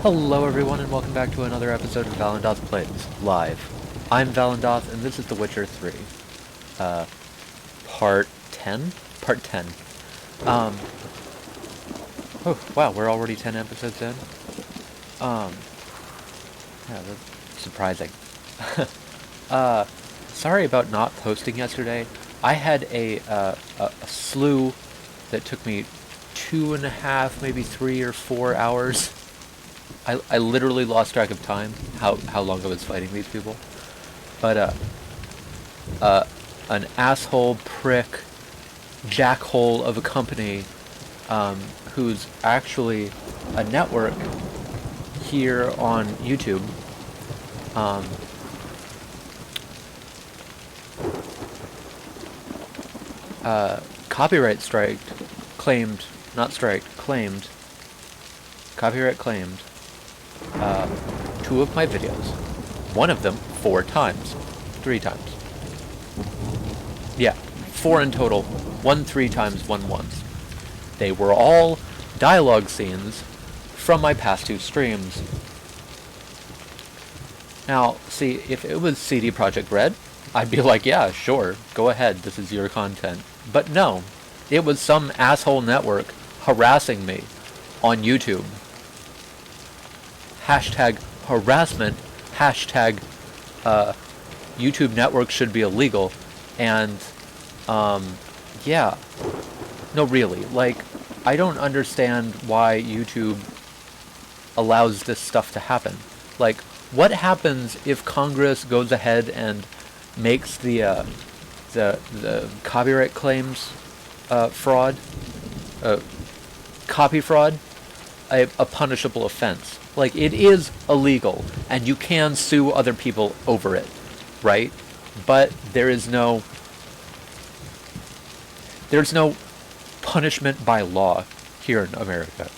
Hello everyone and welcome back to another episode of Vallandoth Plays Live. I'm Vallandoth and this is The Witcher 3. Part 10? Part 10. Oh, wow, we're already 10 episodes in. Yeah, that's surprising. Sorry about not posting yesterday. I had a slew that took me 2.5, maybe 3 or 4 hours. I literally lost track of time, how long I was fighting these people. But, an asshole, prick, jackhole of a company, who's actually a network here on YouTube, copyright claimed, copyright claimed, 2 of my videos. One of them 4 times. 3 times. Yeah, 4 in total. 1 3 times, 1 once. They were all dialogue scenes from my past 2 streams. Now, see, if it was CD Projekt Red, I'd be like, yeah, sure, go ahead, this is your content. But no, it was some asshole network harassing me on YouTube. Hashtag harassment, hashtag YouTube network should be illegal, and yeah, no really, like, I don't understand why YouTube allows this stuff to happen. Like, what happens if Congress goes ahead and makes the copyright claims fraud, copy fraud, a punishable offense? Like, it is illegal, and you can sue other people over it, right? But there's no punishment by law here in America.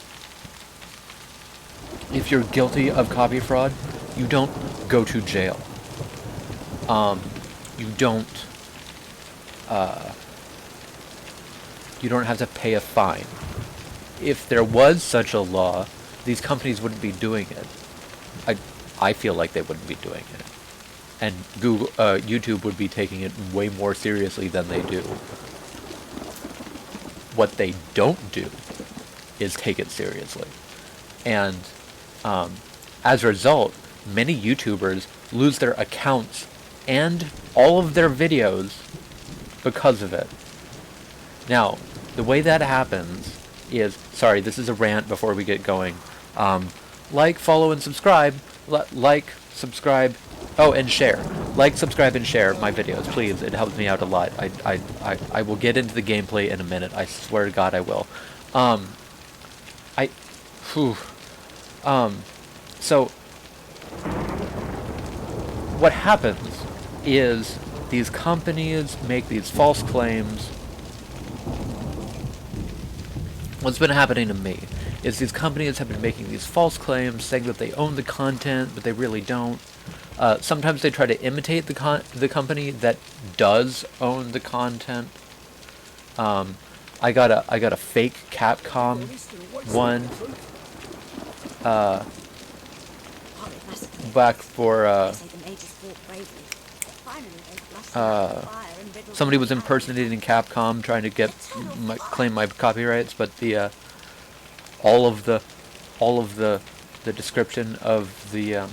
If you're guilty of copy fraud, you don't go to jail. You don't have to pay a fine. If there was such a law, these companies wouldn't be doing it. I feel like they wouldn't be doing it. And YouTube would be taking it way more seriously than they do. What they don't do is take it seriously. And as a result, many YouTubers lose their accounts and all of their videos because of it. Now, the way that happens is, sorry, this is a rant before we get going. Like, follow, and subscribe. Subscribe. Oh, and share. Like, subscribe, and share my videos, please. It helps me out a lot. I will get into the gameplay in a minute. I swear to God I will. So, what happens is these companies make these false claims. What's been happening to me is these companies have been making these false claims saying that they own the content, but they really don't. Sometimes they try to imitate the company that does own the content. I got a fake Capcom one back for somebody was impersonating Capcom trying to claim my copyrights, but all of the description of the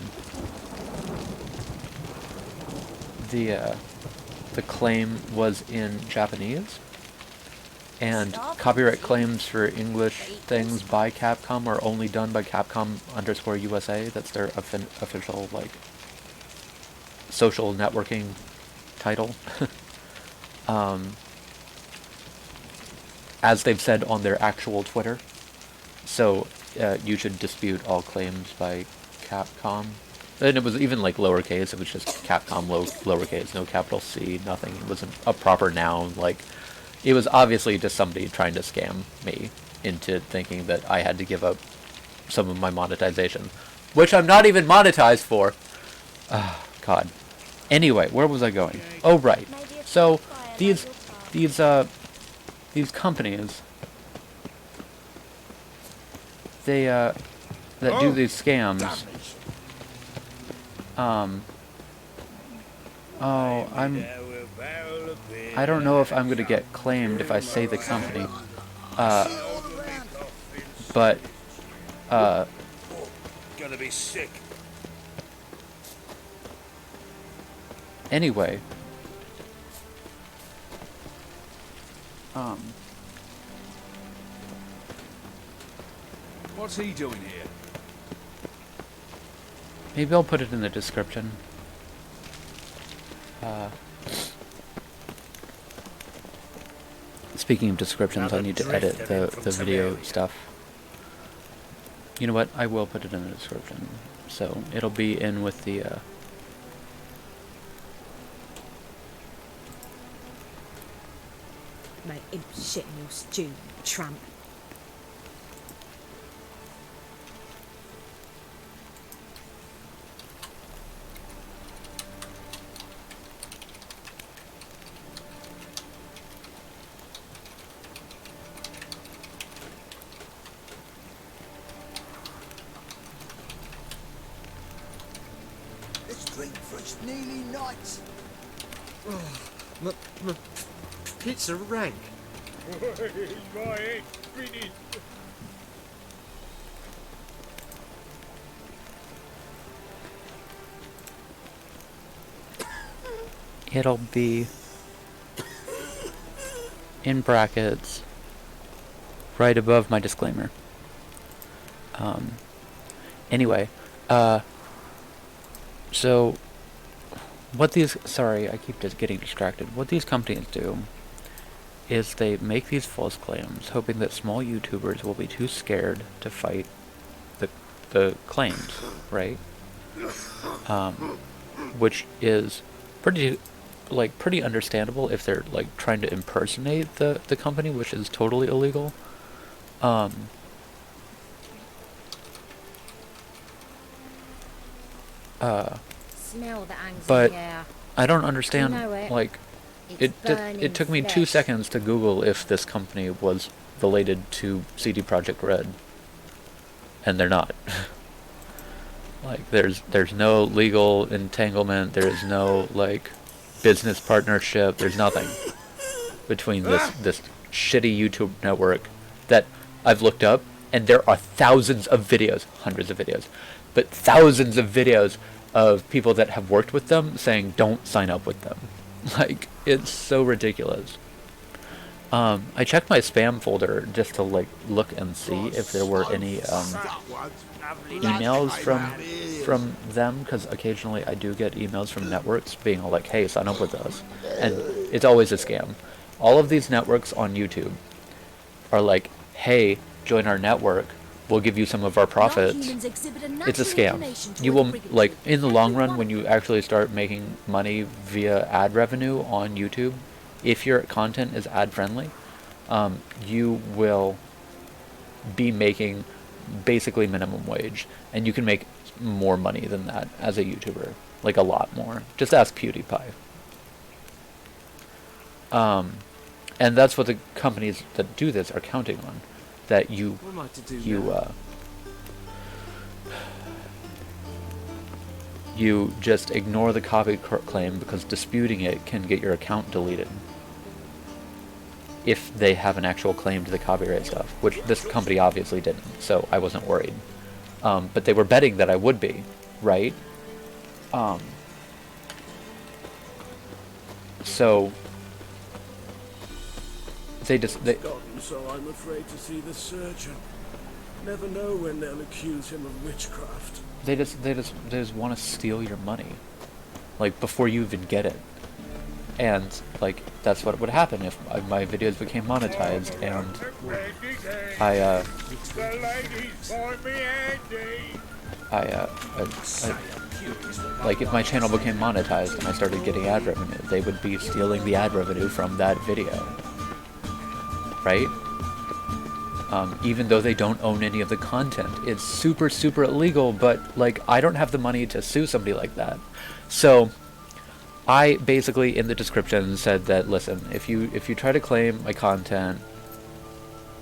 claim was in Japanese, and copyright claims for English things by Capcom are only done by Capcom_USA. That's their official, like, social networking title. As they've said on their actual Twitter. So you should dispute all claims by Capcom. And it was even, like, lowercase. It was just Capcom lowercase, no capital C, nothing. It wasn't a proper noun. Like, it was obviously just somebody trying to scam me into thinking that I had to give up some of my monetization, which I'm not even monetized for. God. Anyway, where was I going? Oh, right. So these companies, they that do these scams. I don't know if I'm gonna get claimed if I say the company. But Gonna be sick. anyway. What's he doing here? Maybe I'll put it in the description. Speaking of descriptions, I need to edit the video stuff. You know what? I will put it in the description. So it'll be in with the Mate, imp shit in your stew, you tramp. Let's drink for it's nearly night. My pizza rank. My head spinning. it'll be in brackets right above my disclaimer. Anyway, so what these, sorry, I keep just getting distracted. What these companies do is they make these false claims, hoping that small YouTubers will be too scared to fight the claims, right? Which is pretty understandable if they're like trying to impersonate the company, which is totally illegal. Smell the angst But in the air. I don't understand, You know it. like, It's it took me 2 burning seconds to Google if this company was related to CD Projekt Red, and they're not. Like, there's no legal entanglement, there's no, like, business partnership, there's nothing between this shitty YouTube network that I've looked up, and there are thousands of videos, hundreds of videos, but thousands of videos of people that have worked with them saying don't sign up with them. Like, it's so ridiculous. I checked my spam folder just to like look and see if there were any emails from them, because occasionally I do get emails from networks being all like, hey, sign up with us, and it's always a scam. All of these networks on YouTube are like, hey, join our network, we'll give you some of our profits. It's a scam. You will, like, in the long run, when you actually start making money via ad revenue on YouTube, if your content is ad friendly, you will be making basically minimum wage, and you can make more money than that as a YouTuber, like a lot more. Just ask PewDiePie. And that's what the companies that do this are counting on, that you just ignore the copy claim because disputing it can get your account deleted if they have an actual claim to the copyright stuff, which this company obviously didn't, so I wasn't worried. But they were betting that I would be, right? So they Forgotten, so I'm afraid to see the surgeon. Never know when they'll accuse him of witchcraft. They just want to steal your money, like, before you even get it. And like, that's what would happen if my videos became monetized, and like, if my channel became monetized and I started getting ad revenue, they would be stealing the ad revenue from that video, right? Even though they don't own any of the content. It's super, super illegal, but, like, I don't have the money to sue somebody like that. So I basically, in the description, said that, listen, if you try to claim my content,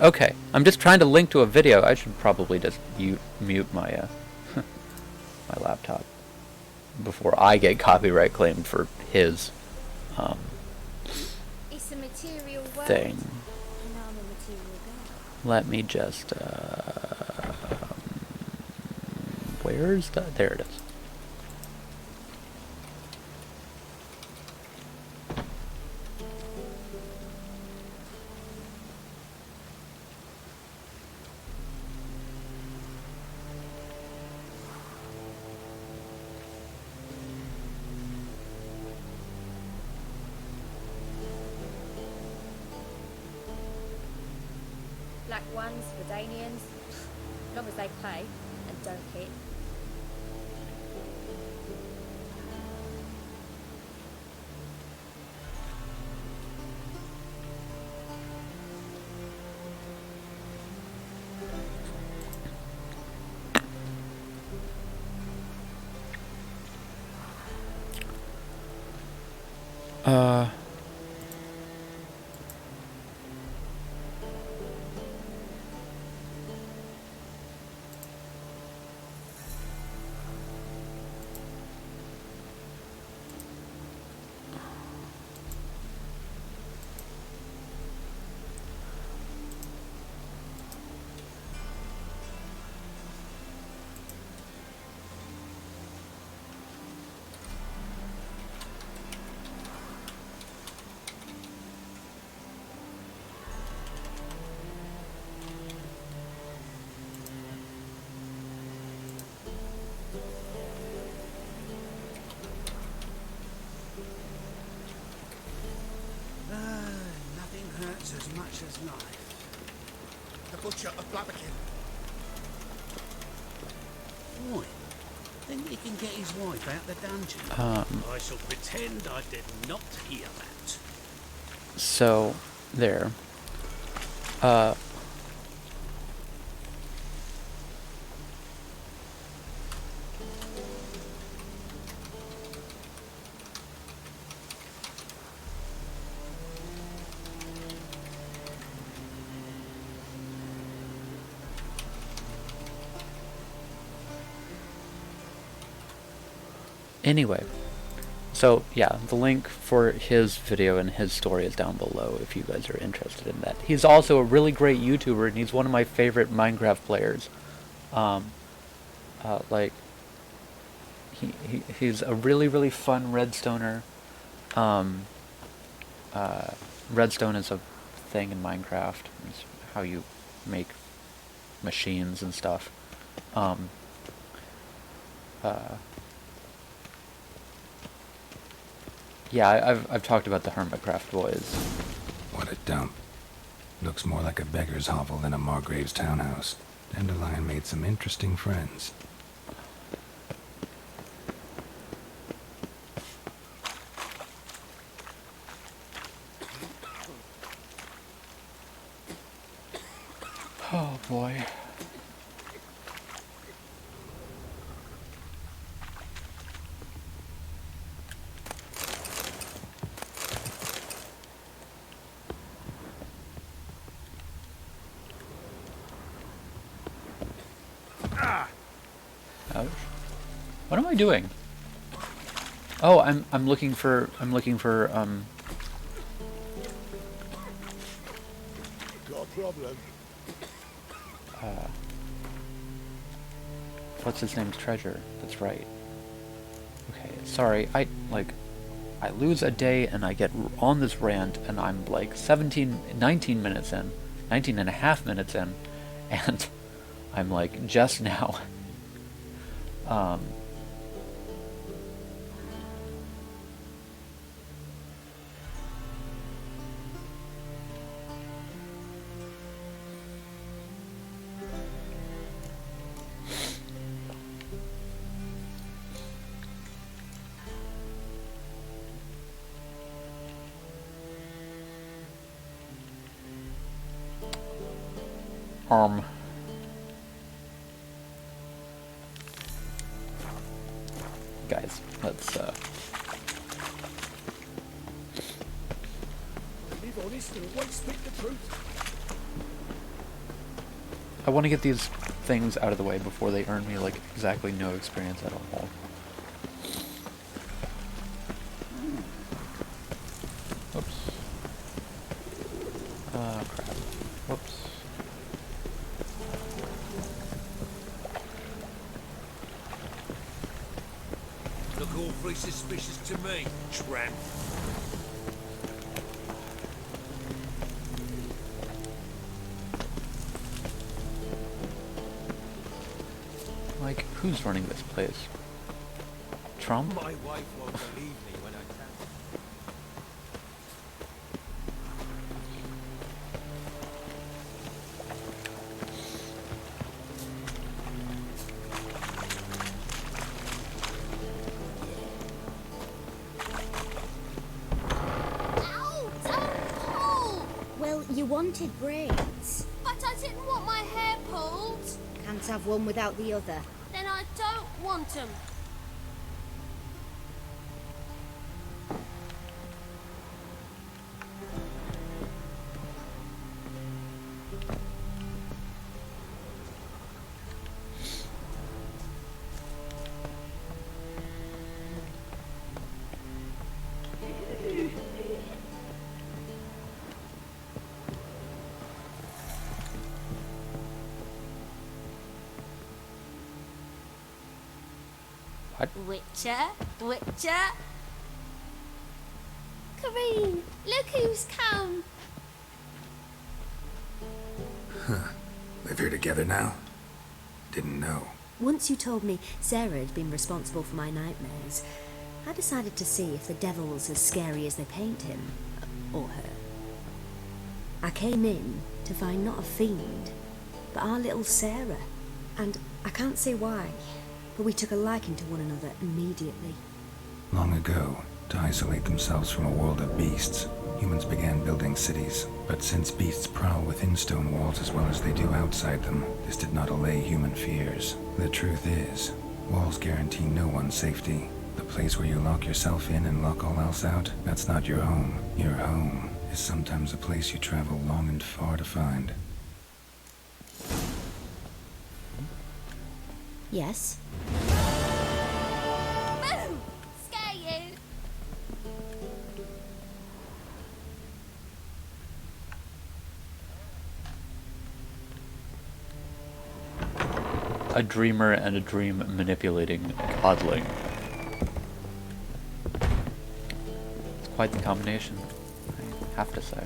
Okay, I'm just trying to link to a video. I should probably just mute my my laptop before I get copyright claimed for his It's a material world. thing. And I'm a material girl. Let me just where's the, there it is. Black ones for Danians. As long as they pay and don't hit. Uh, Nothing hurts as much as life. The butcher of Blabberkin. Why? Think he can get his wife out the dungeon? I shall pretend I did not hear that. so there. Anyway, so yeah, the link for his video and his story is down below if you guys are interested in that. He's also a really great YouTuber, and he's one of my favorite Minecraft players. Like, he's a really fun redstoner. Redstone is a thing in Minecraft. It's how you make machines and stuff. Yeah, I've talked about the Hermitcraft boys. What a dump. Looks more like a beggar's hovel than a Margrave's townhouse. Dandelion made some interesting friends. Oh boy. Ouch. What am I doing? Oh, I'm looking for Got a problem. what's his name's treasure. That's right. Okay, sorry. I lose a day and I get on this rant and I'm like 19 minutes in, 19 and a half minutes in, and I'm like just now guys, let's Live honest and always speak the truth. I want to get these things out of the way before they earn me, like, exactly no experience at all. Whoops. Crap. Whoops. Look awfully suspicious to me, tramp. Like, who's running this place? Trump? My wife won't believe me when I tell her. Ow! Oh, well, you wanted braids. But I didn't want my hair pulled. Can't have one without the other. Then I don't want them. What? Witcher. Kareen, look who's come. Live here together now? Didn't know. Once you told me Sarah had been responsible for my nightmares, I decided to see if the devil's as scary as they paint him. Or her. I came in to find not a fiend, but our little Sarah. And I can't say why, but we took a liking to one another immediately. Long ago, to isolate themselves from a world of beasts, humans began building cities. But since beasts prowl within stone walls as well as they do outside them, this did not allay human fears. The truth is, walls guarantee no one's safety. The place where you lock yourself in and lock all else out, that's not your home. Your home is sometimes a place you travel long and far to find. Yes? Boo! Scare you. A dreamer and a dream manipulating coddling. It's quite the combination, I have to say.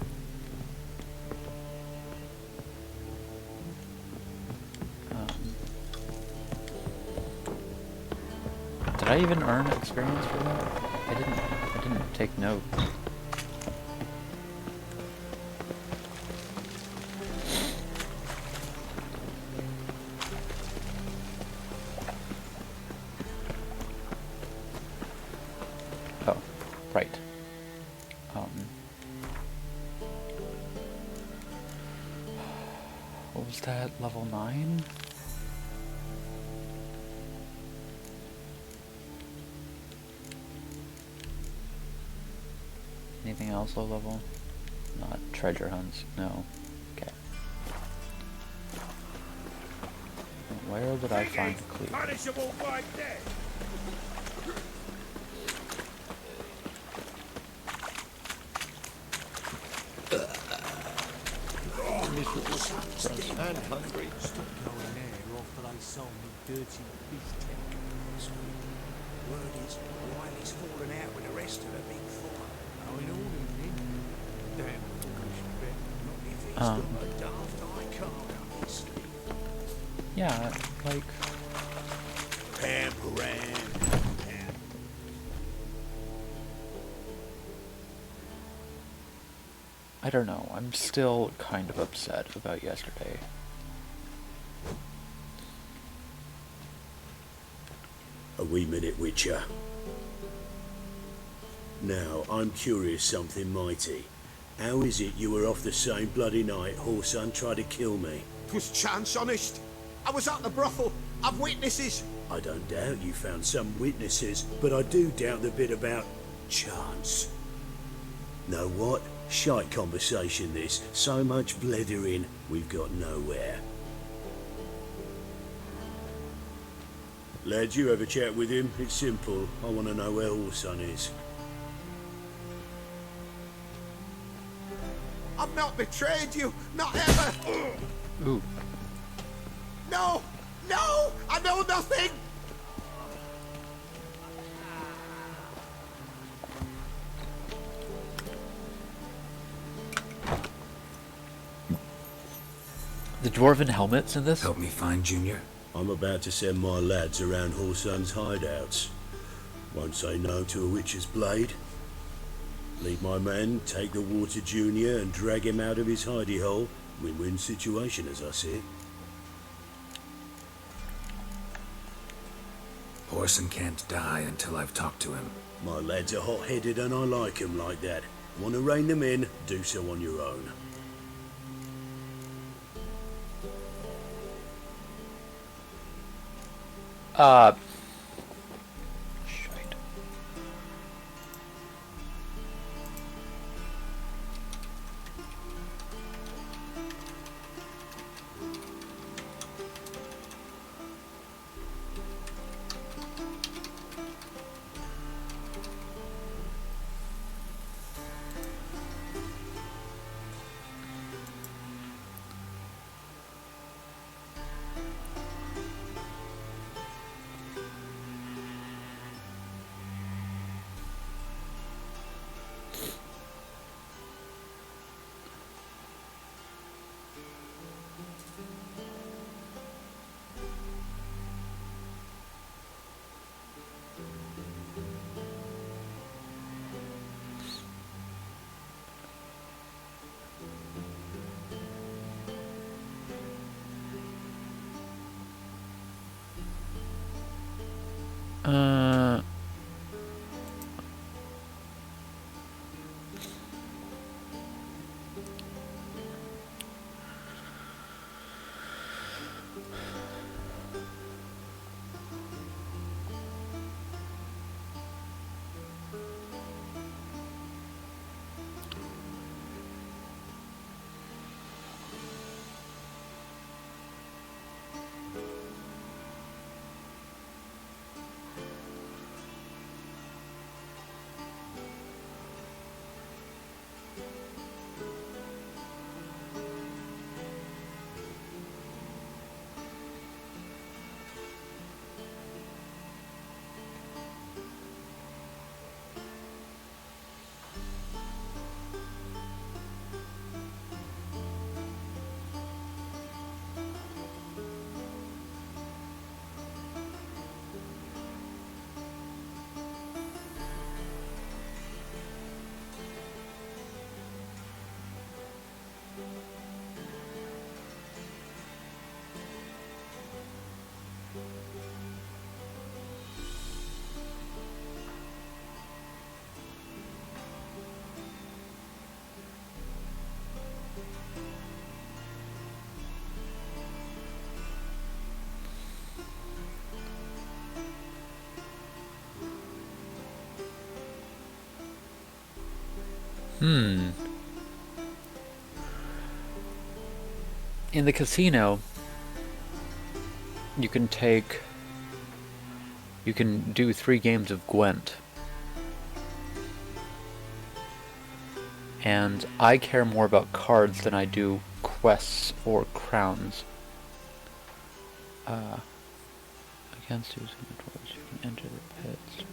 Did I even earn experience for that? I didn't take note. Oh, right. What was that? Level 9? Anything else low level? Not treasure hunts, no. Okay. Where would I find a clue? Punishable by death. And hungry. Stop going there after they sold me dirty beefsteak. Word is, Wiley's fallen out with the rest of the big four. Going all evening. Damn foolish bit. Not if he's got a daft eye card up his sleeve. Yeah, like... Pamperan. I don't know, I'm still kind of upset about yesterday. A wee minute, Witcher. Now, I'm curious something mighty. How is it you were off the same bloody night Whoreson tried to kill me? 'Twas chance, honest. I was at the brothel. I've witnesses. I don't doubt you found some witnesses, but I do doubt the bit about chance. Know what? Shite conversation this. So much blethering, we've got nowhere. Lad, you have a chat with him. It's simple. I want to know where Orson is. I've not betrayed you, not ever. Ooh. No, no, I know nothing. The dwarven helmets in this? Help me find Junior? I'm about to send my lads around Horson's hideouts. Won't say no to a witch's blade. Lead my men, take the water Junior and drag him out of his hidey hole. Win-win situation, as I see it. Orson can't die until I've talked to him. My lads are hot-headed and I like 'em like that. Want to rein them in? Do so on your own. Shite. Uh... In the casino, you can do 3 games of Gwent. And I care more about cards than I do quests or crowns. Against using the dwarves, you can enter the pits.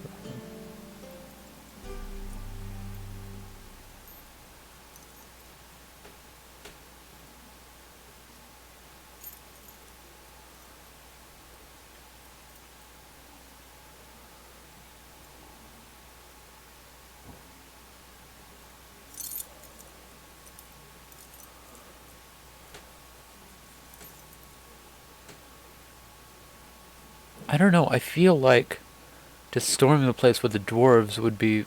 I don't know, I feel like just storming the place with the dwarves would be...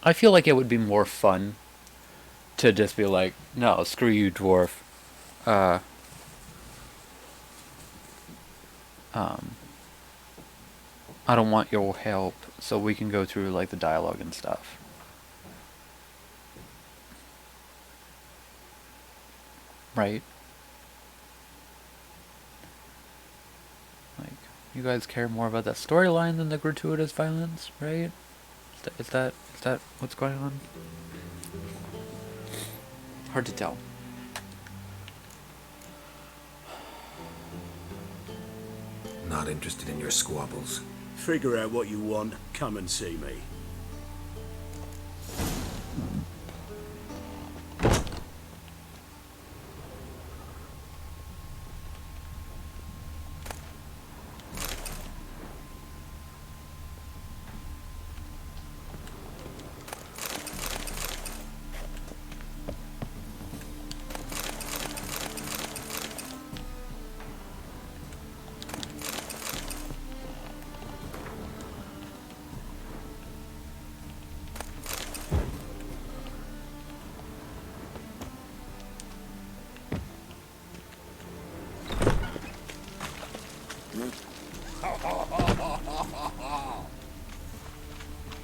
I feel like it would be more fun to just be like, no, screw you, dwarf. I don't want your help, so we can go through like the dialogue and stuff. Right? Like, you guys care more about that storyline than the gratuitous violence, right? Is that what's going on? Hard to tell. Not interested in your squabbles. Figure out what you want, come and see me.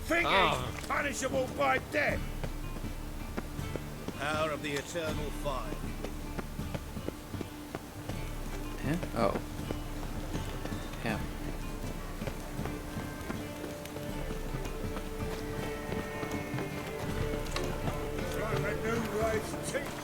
Thinking punishable by death. Power of the eternal fire. Yeah? Oh. Yeah. Like a new raised teeth.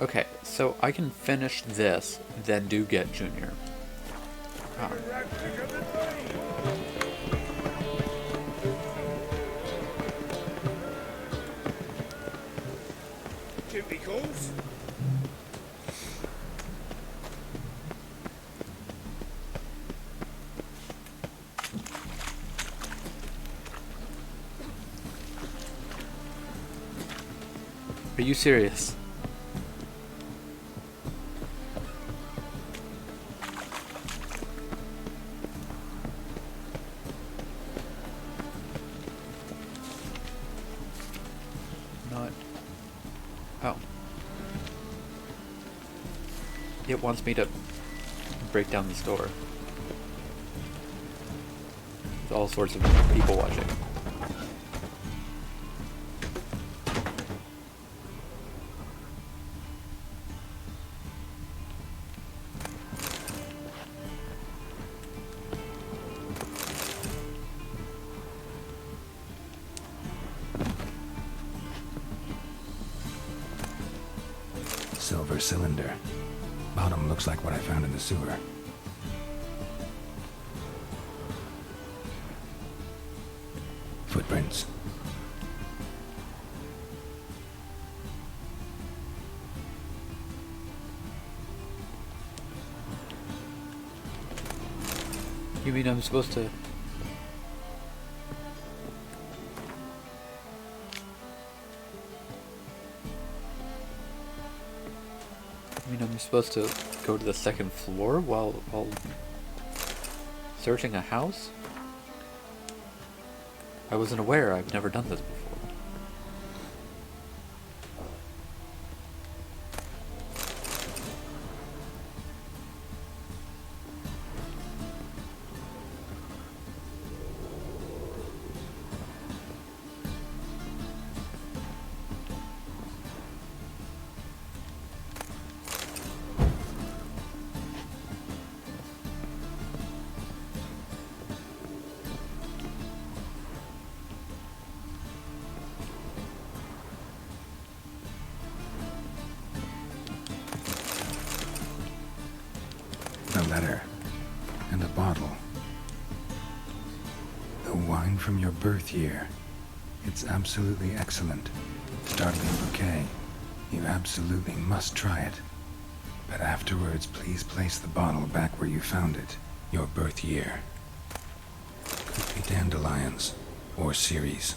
Okay, so I can finish this, then do get Junior. Duty calls. Are you serious? Not. Oh. It wants me to break down the store. With all sorts of people watching. Silver cylinder. Bottom looks like what I found in the sewer. Footprints. You mean I'm supposed to... I mean, I'm supposed to go to the second floor while searching a house? I wasn't aware. I've never done this before. A letter. And a bottle. The wine from your birth year. It's absolutely excellent. Startling bouquet. You absolutely must try it. But afterwards, please place the bottle back where you found it. Your birth year. Could be dandelions. Or Ceres.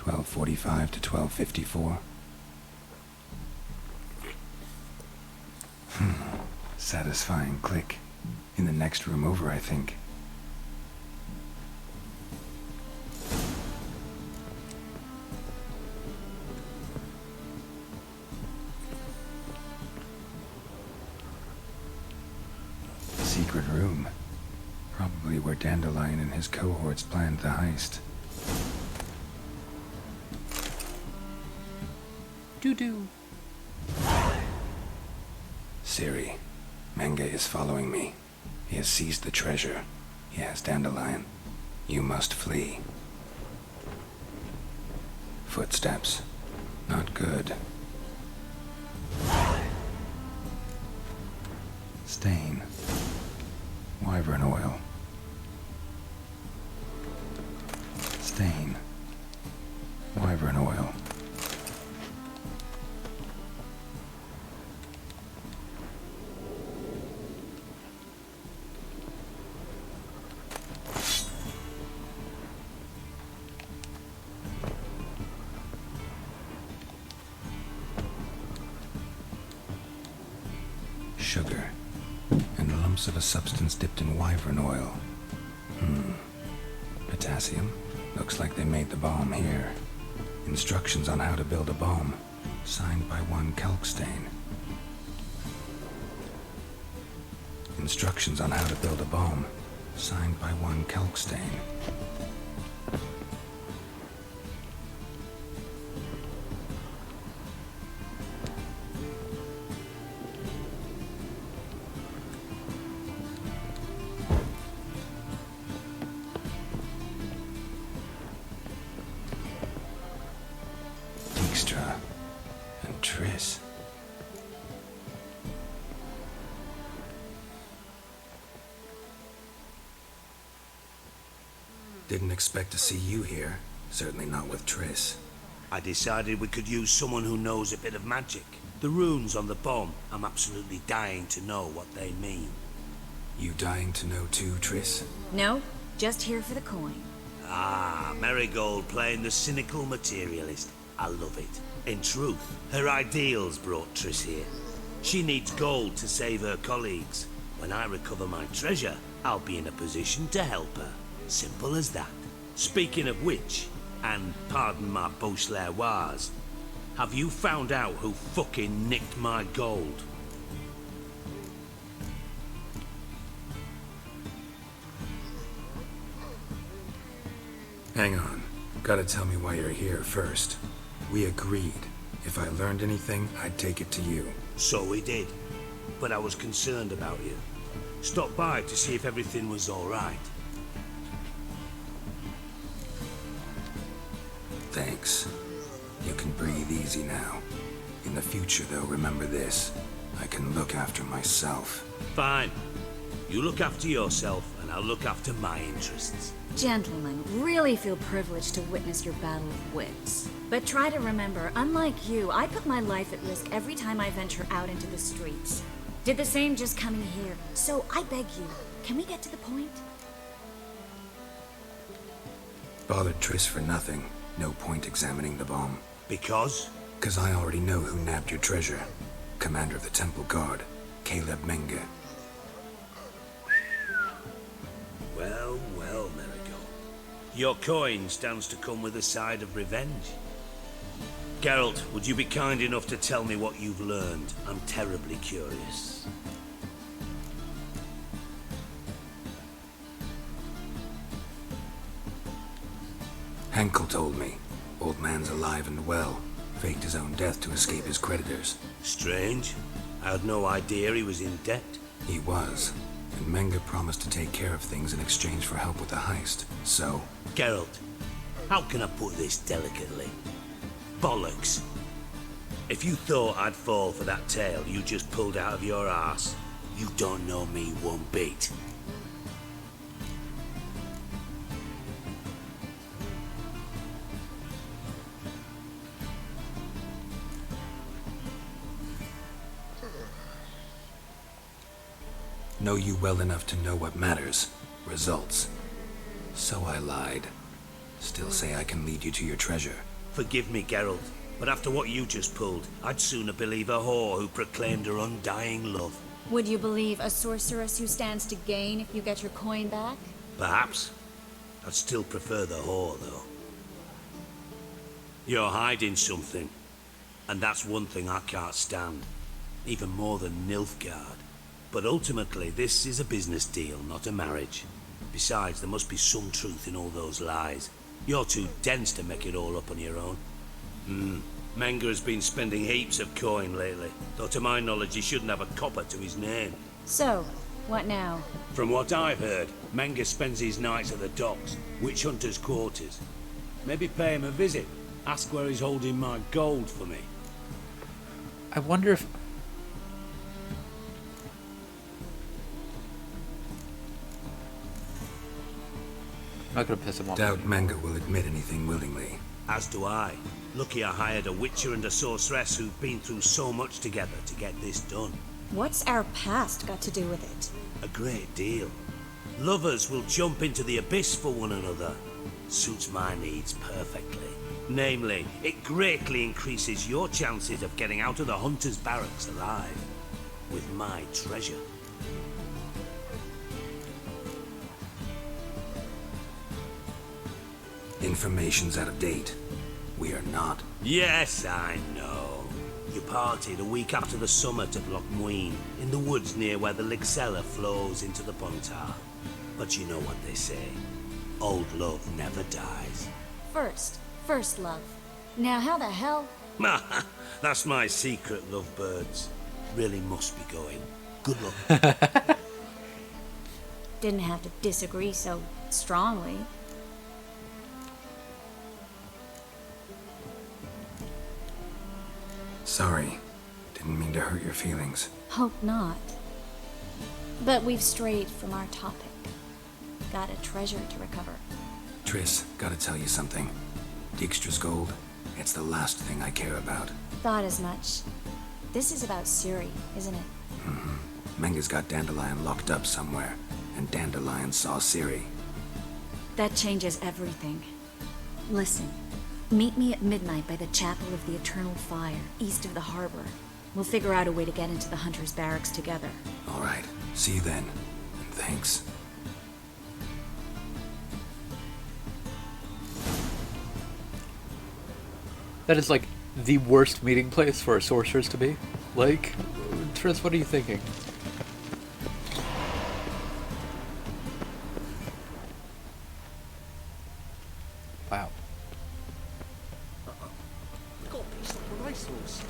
.45 to 12:54. Satisfying click. In the next room over, I think. Secret room. Probably where Dandelion and his cohorts planned the heist. Doo-doo. Siri, Menge is following me. He has seized the treasure. He has Dandelion. You must flee. Footsteps. Not good. Stain. Wyvern oil. Stain. Wyvern oil. Sugar, and lumps of a substance dipped in wyvern oil. Potassium? Looks like they made the bomb here. Instructions on how to build a bomb, signed by one Kalkstain. Instructions on how to build a bomb, signed by one Kalkstain. And Triss. Didn't expect to see you here. Certainly not with Triss. I decided we could use someone who knows a bit of magic. The runes on the bomb, I'm absolutely dying to know what they mean. You dying to know too, Triss? No, just here for the coin. Ah, Marigold playing the cynical materialist. I love it. In truth, her ideals brought Triss here. She needs gold to save her colleagues. When I recover my treasure, I'll be in a position to help her. Simple as that. Speaking of which, and pardon my Beauclervoise, have you found out who fucking nicked my gold? Hang on. Gotta tell me why you're here first. We agreed. If I learned anything, I'd take it to you. So we did. But I was concerned about you. Stopped by to see if everything was all right. Thanks. You can breathe easy now. In the future, though, remember this. I can look after myself. Fine. You look after yourself, and I'll look after my interests. Gentlemen, really feel privileged to witness your battle of wits. But try to remember, unlike you, I put my life at risk every time I venture out into the streets. Did the same just coming here. So I beg you, can we get to the point? Bothered Triss for nothing. No point examining the bomb. Because? 'Cause I already know who nabbed your treasure. Commander of the Temple Guard, Caleb Menge. Well, well, Marigold. Your coin stands to come with a side of revenge. Geralt, would you be kind enough to tell me what you've learned? I'm terribly curious. Henkel told me. Old man's alive and well. Faked his own death to escape his creditors. Strange. I had no idea he was in debt. He was. And Menga promised to take care of things in exchange for help with the heist. So... Geralt, how can I put this delicately? Bollocks. If you thought I'd fall for that tale you just pulled out of your arse, you don't know me one bit. Know you well enough to know what matters. Results. So I lied. Still say I can lead you to your treasure. Forgive me, Geralt, but after what you just pulled, I'd sooner believe a whore who proclaimed her undying love. Would you believe a sorceress who stands to gain if you get your coin back? Perhaps. I'd still prefer the whore, though. You're hiding something, and that's one thing I can't stand. Even more than Nilfgaard. But ultimately, this is a business deal, not a marriage. Besides, there must be some truth in all those lies. You're too dense to make it all up on your own. Menga has been spending heaps of coin lately, though to my knowledge he shouldn't have a copper to his name. So, what now? From what I've heard, Menga spends his nights at the docks, witch hunters' quarters. Maybe pay him a visit. Ask where he's holding my gold for me. I wonder if... I'm not gonna piss him off. Doubt Menga will admit anything willingly. As do I. Lucky I hired a witcher and a sorceress who've been through so much together to get this done. What's our past got to do with it? A great deal. Lovers will jump into the abyss for one another. Suits my needs perfectly. Namely, it greatly increases your chances of getting out of the hunter's barracks alive. With my treasure. Information's out of date. We are not. Yes, I know. You partied a week after the summit of Loch Muin, in the woods near where the Lixella flows into the Pontar. But you know what they say. Old love never dies. First love. Now how the hell? That's my secret, lovebirds. Really must be going. Good luck. Didn't have to disagree so strongly. Sorry. Didn't mean to hurt your feelings. Hope not. But we've strayed from our topic. Got a treasure to recover. Triss, gotta tell you something. Dijkstra's gold, it's the last thing I care about. Thought as much. This is about Ciri, isn't it? Menga's got Dandelion locked up somewhere, and Dandelion saw Ciri. That changes everything. Listen, meet me at midnight by the Chapel of the Eternal Fire, east of the harbor. We'll figure out a way to get into the Hunter's Barracks together. All right, see you then. And thanks. That is like the worst meeting place for a sorceress to be. Like, Triss, what are you thinking? Wow. Got to be some racehorse.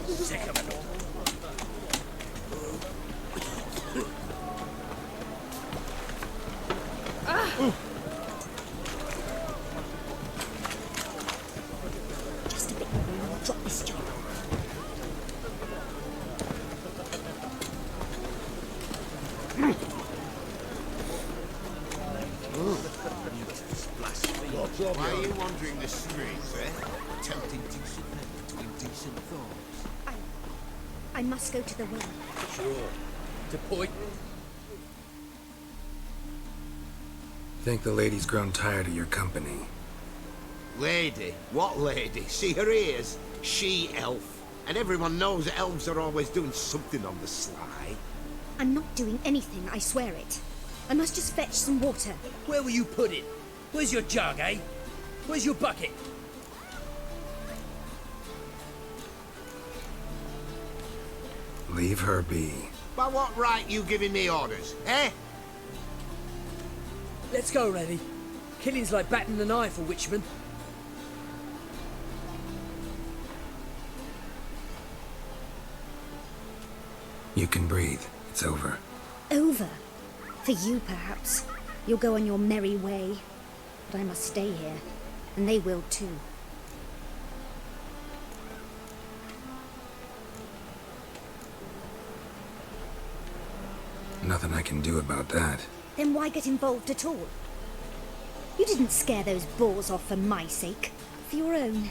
Sick of it all. Just a bit more. Drop this job. Why are you wandering the streets, eh? Attempting decent men between decent thoughts. I must go to the well. Sure. To point. Think the lady's grown tired of your company. Lady? What lady? See her ears? She-elf. And everyone knows that elves are always doing something on the sly. I'm not doing anything, I swear it. I must just fetch some water. Where will you put it? Where's your jug, eh? Where's your bucket? Leave her be. By what right you giving me orders, eh? Let's go, Reddy. Killing's like batting an eye for witchmen. You can breathe. It's over. Over? For you, perhaps. You'll go on your merry way. But I must stay here. And they will too. Nothing I can do about that. Then why get involved at all? You didn't scare those boars off for my sake. For your own.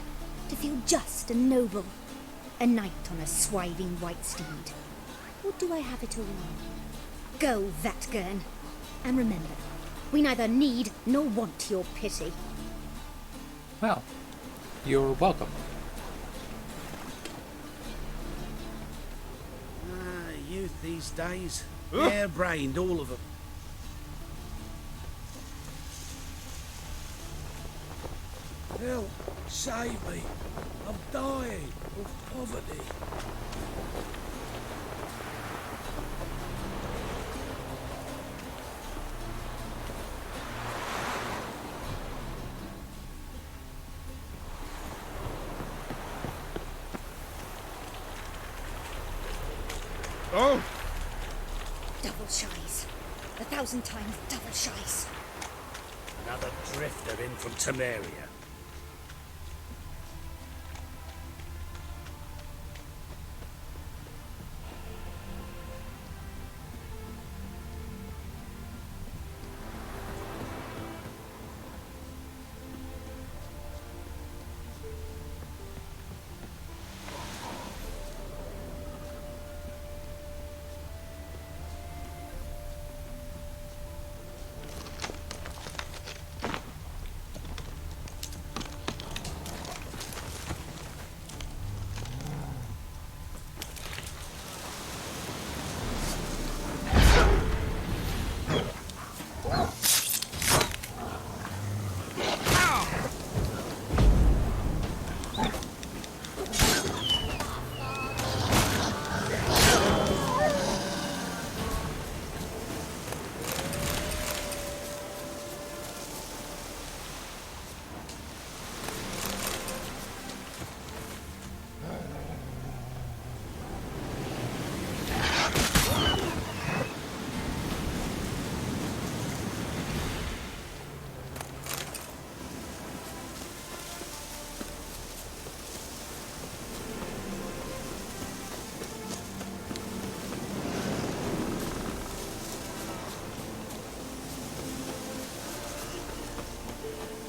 To feel just and noble. A knight on a swiving white steed. Or do I have it all wrong? Go, Vatgern. And remember, we neither need nor want your pity. Well, you're welcome. Youth these days. Hair-brained, all of them. Help! Save me! I'm dying of poverty. Oh! Double shies. 1,000 times double shies. Another drifter in from Temeria.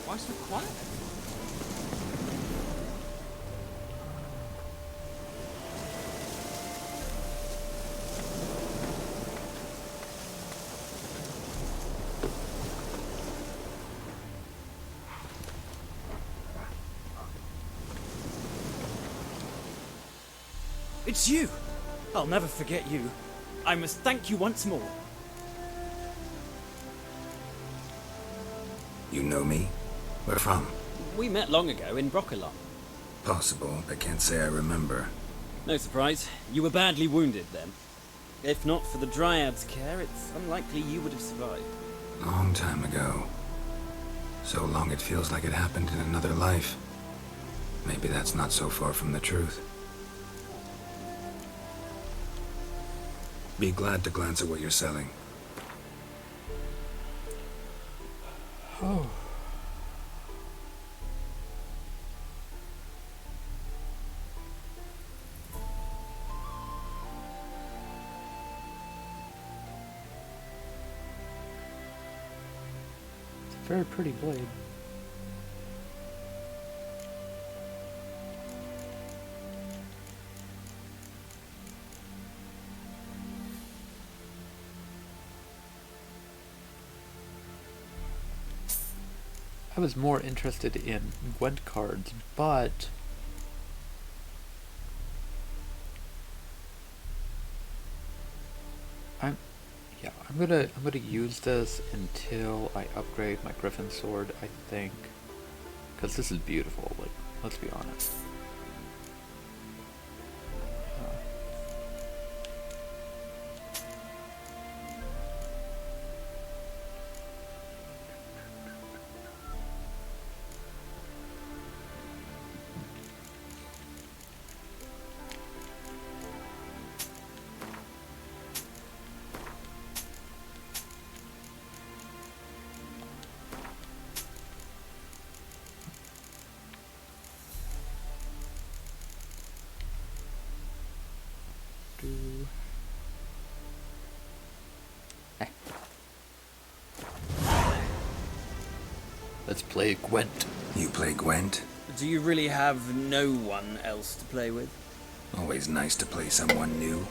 Why so quiet? It's you! I'll never forget you. I must thank you once more. You know me? Where from? We met long ago in Broccolon. Possible, but can't say I remember. No surprise, you were badly wounded then. If not for the Dryad's care, it's unlikely you would have survived. Long time ago. So long it feels like it happened in another life. Maybe that's not so far from the truth. Be glad to glance at what you're selling. Oh. It's a very pretty blade. I was more interested in Gwent cards, but I'm gonna use this until I upgrade my Griffin sword, I think, because this is beautiful. Like, let's be honest. Let's play Gwent. You play Gwent? Do you really have no one else to play with? Always nice to play someone new.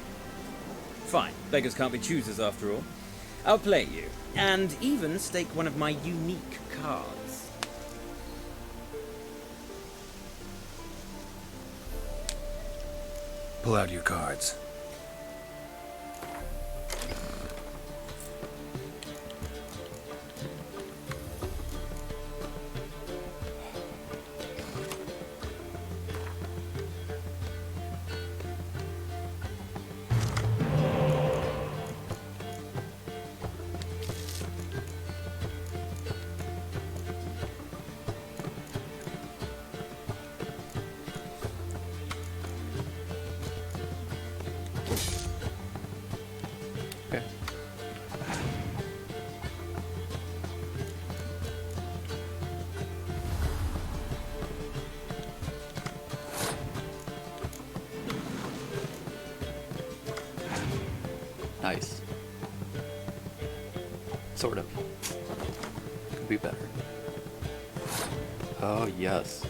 Fine, beggars can't be choosers after all. I'll play you, and even stake one of my unique cards. Pull out your cards. Okay. Nice. Sort of. Could be better. Oh, yes.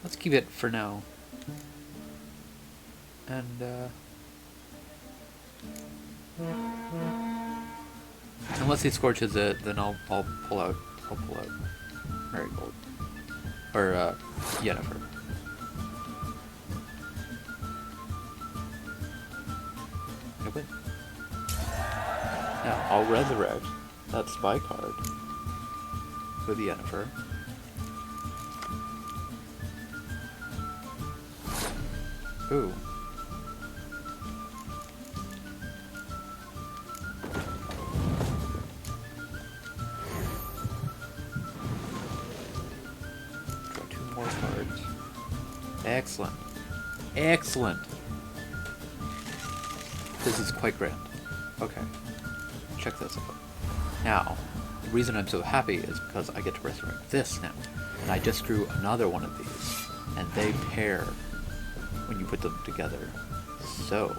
Let's keep it for now. And, unless he scorches it, then I'll pull out Marigold. Or, Yennefer. I win. Now, I'll resurrect that spy card with Yennefer. Ooh. Draw 2 more cards. Excellent. Excellent. This is quite grand. Okay. Check this out. Now, the reason I'm so happy is because I get to resurrect this now. And I just drew another one of these. And they pair when you put them together. So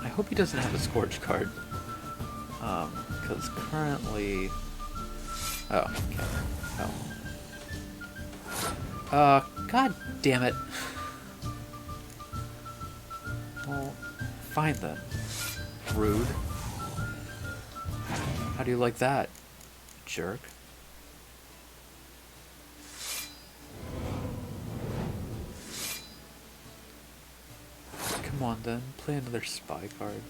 I hope he doesn't have a Scourge card. Because currently... Oh, okay. Oh. God damn it. Well, fine then. Rude. How do you like that? Jerk. Come on then, play another spy card.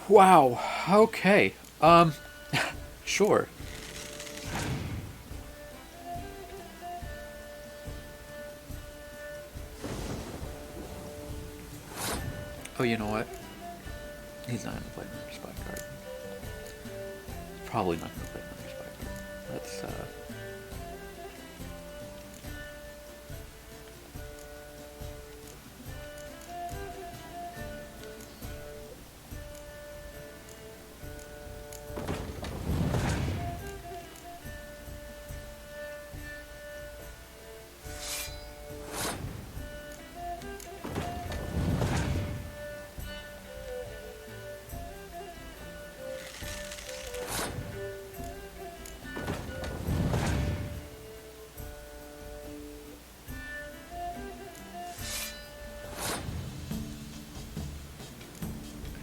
Wow, okay. Sure. Oh, you know what? He's not gonna play another spy card. Probably not gonna play another spy card.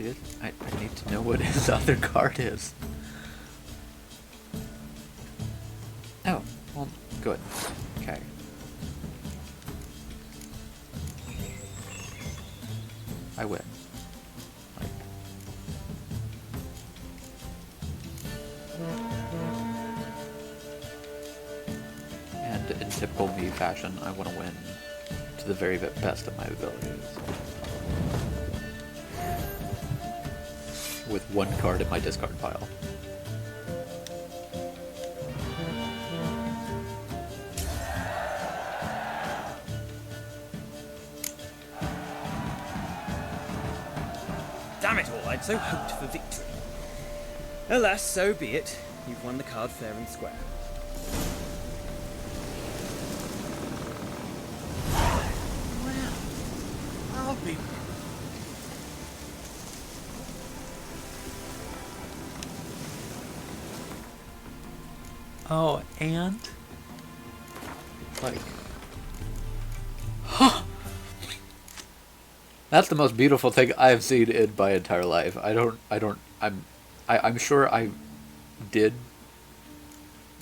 I need to know what his other card is. Oh, well, good. Okay. I win. Like. And in typical me fashion, I want to win to the very best of my abilities. With one card in my discard pile. Damn it all, I'd so hoped for victory. Alas, so be it. You've won the card fair and square. Well, I'll be... Oh, and? Like... Huh! That's the most beautiful thing I've seen in my entire life. I'm sure I did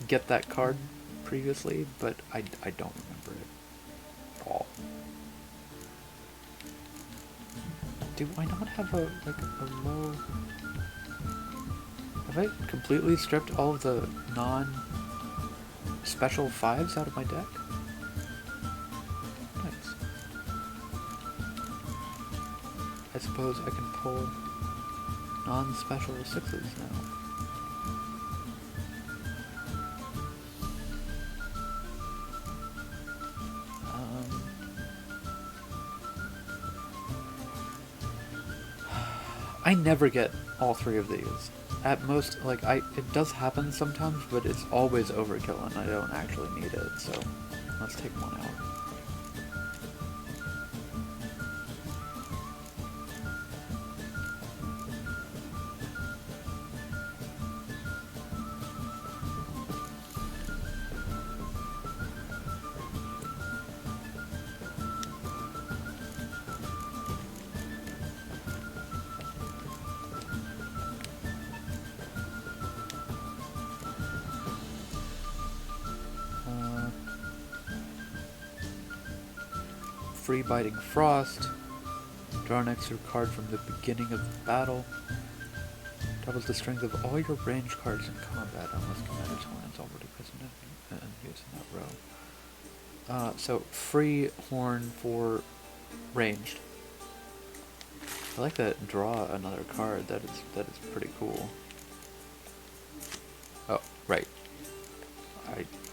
get that card previously, but I don't remember it at all. Do I not have a low... Have I completely stripped all of the non-special 5s out of my deck? Nice. I suppose I can pull non-special 6s now. I never get all 3 of these. At most, like, it does happen sometimes, but it's always overkill and I don't actually need it, so let's take one out. Free Biting Frost. Draw an extra card from the beginning of the battle. Doubles the strength of all your range cards in combat unless commander's horns already present and used in that row. So free horn for ranged. I like that. Draw another card. That is pretty cool. Oh, right.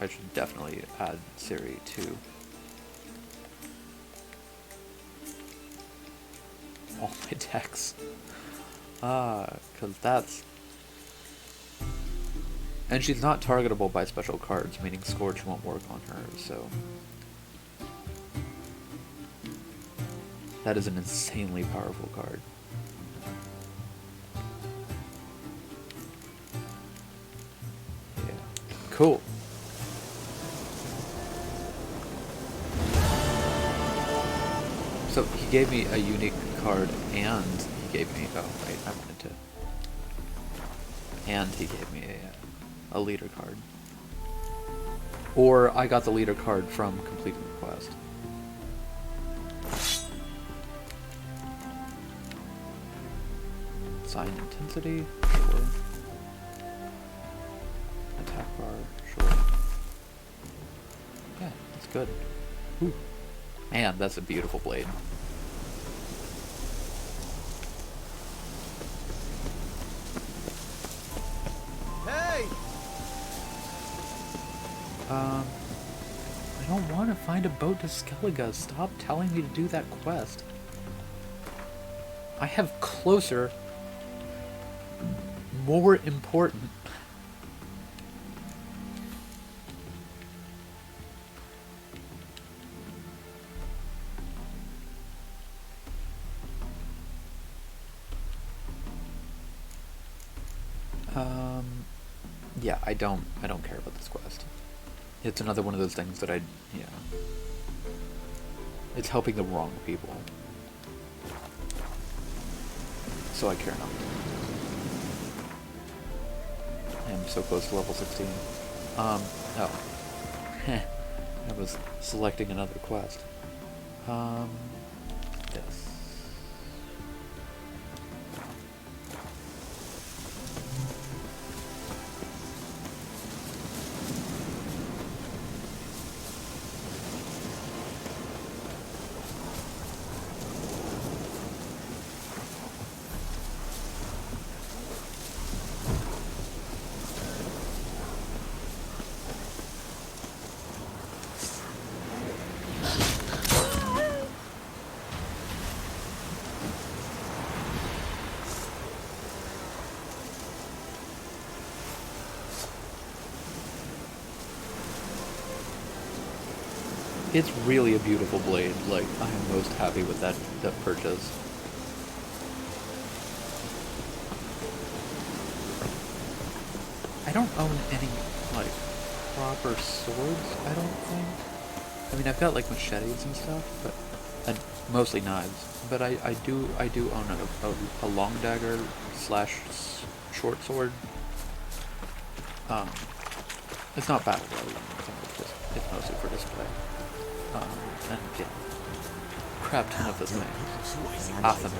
I should definitely add Siri to all my decks. Because that's... And she's not targetable by special cards, meaning Scorch won't work on her, so... That is an insanely powerful card. Yeah. Cool. So he gave me a unique card, and he gave me... Oh, wait, I wanted to... And he gave me a leader card. Or I got the leader card from completing the quest. Sign intensity, sure. Attack bar, sure. Yeah, that's good. Ooh. Man, that's a beautiful blade. Hey! I don't want to find a boat to Skellige. Stop telling me to do that quest. I have closer, more important. Yeah, I don't care about this quest. It's another one of those things that it's helping the wrong people. so I care not. I am so close to level 16. Oh. I was selecting another quest. This. It's really a beautiful blade. Like, I am most happy with that purchase. I don't own any, like, proper swords, I don't think. I mean, I've got, like, machetes and stuff, but, and mostly knives. But I do own a long dagger slash short sword. It's not battle relevant, it's mostly for display. And yeah, crap ton of this thing. Athens,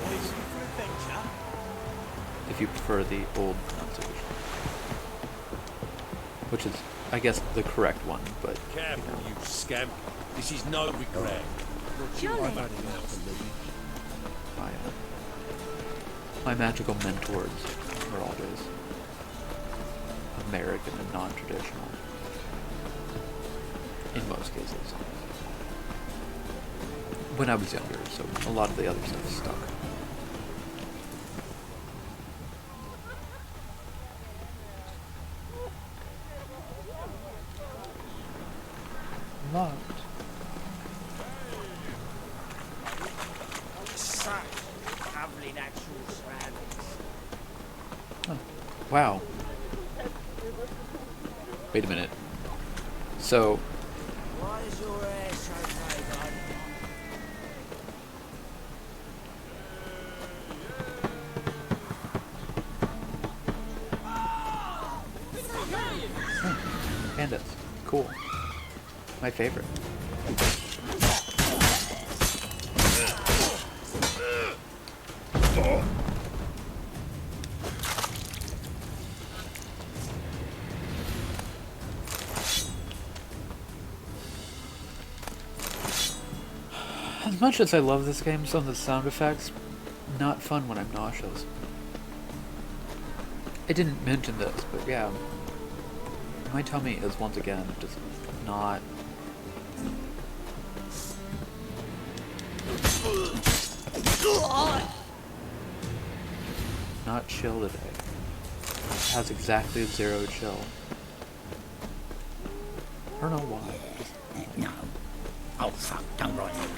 if you prefer the old pronunciation, which is, I guess, the correct one. But careful, you scamp. This is no regret. My magical mentors were always American and non-traditional, in most cases. When I was younger, so a lot of the other stuff stuck. Locked. Huh. Wow. Wait a minute. So. Why is your hair so Bandits. Cool. My favorite. As much as I love this game, some of the sound effects, not fun when I'm nauseous. I didn't mention this, but yeah. My tummy is once again just not chill today. It has exactly 0 chill. I don't know why. No. Oh fuck, don't write it.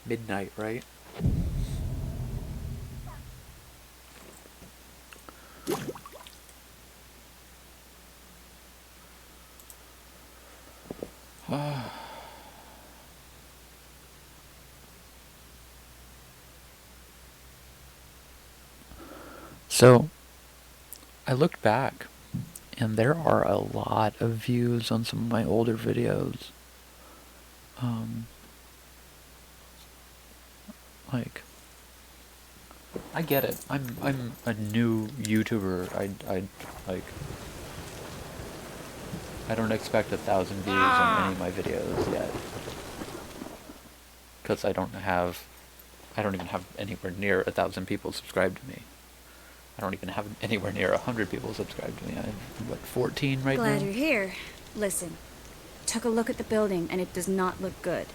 Midnight, right? So, I looked back, and there are a lot of views on some of my older videos. Like, I get it. I'm a new YouTuber. I don't expect 1,000 views on any of my videos yet, because I don't even have anywhere near 1,000 people subscribed to me. I don't even have anywhere near 100 people subscribed to me. I have, what, 14 right now? Glad you're here. Listen, took a look at the building and it does not look good.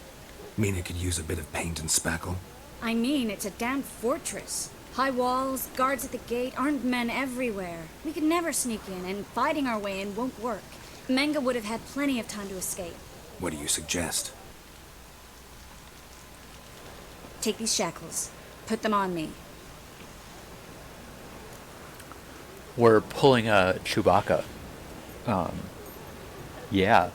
Mean it could use a bit of paint and spackle? I mean, it's a damn fortress. High walls, guards at the gate, armed men everywhere. We could never sneak in, and fighting our way in won't work. Menga would have had plenty of time to escape. What do you suggest? Take these shackles. Put them on me. We're pulling a Chewbacca. Yeah.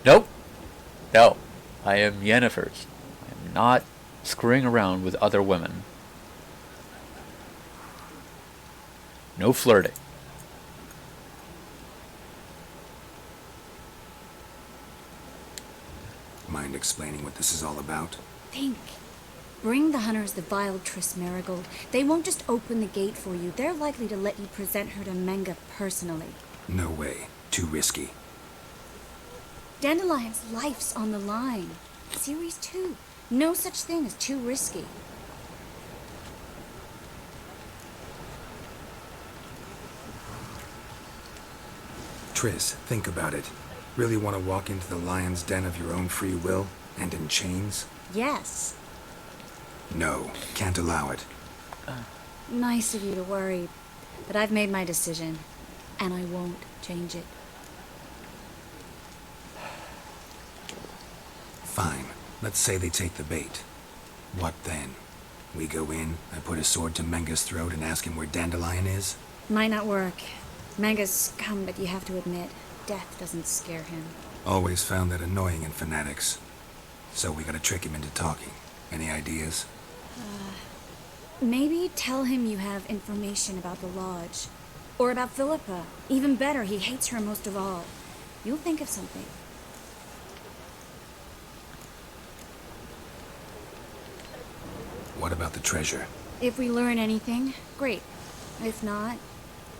Nope. No. I am Yennefer's. I am not screwing around with other women. No flirting. Mind explaining what this is all about? Think. Bring the hunters the vile Triss Marigold. They won't just open the gate for you. They're likely to let you present her to Menga personally. No way. Too risky. Dandelion's life's on the line. Series 2. No such thing as too risky. Triss, think about it. Really want to walk into the lion's den of your own free will? And in chains? Yes. No, can't allow it. Nice of you to worry. But I've made my decision. And I won't change it. Fine. Let's say they take the bait. What then? We go in, I put a sword to Menga's throat and ask him where Dandelion is? Might not work. Menga's scum, but you have to admit, death doesn't scare him. Always found that annoying in fanatics. So we gotta trick him into talking. Any ideas? Maybe tell him you have information about the Lodge. Or about Philippa. Even better, he hates her most of all. You'll think of something. What about the treasure? If we learn anything, great. If not...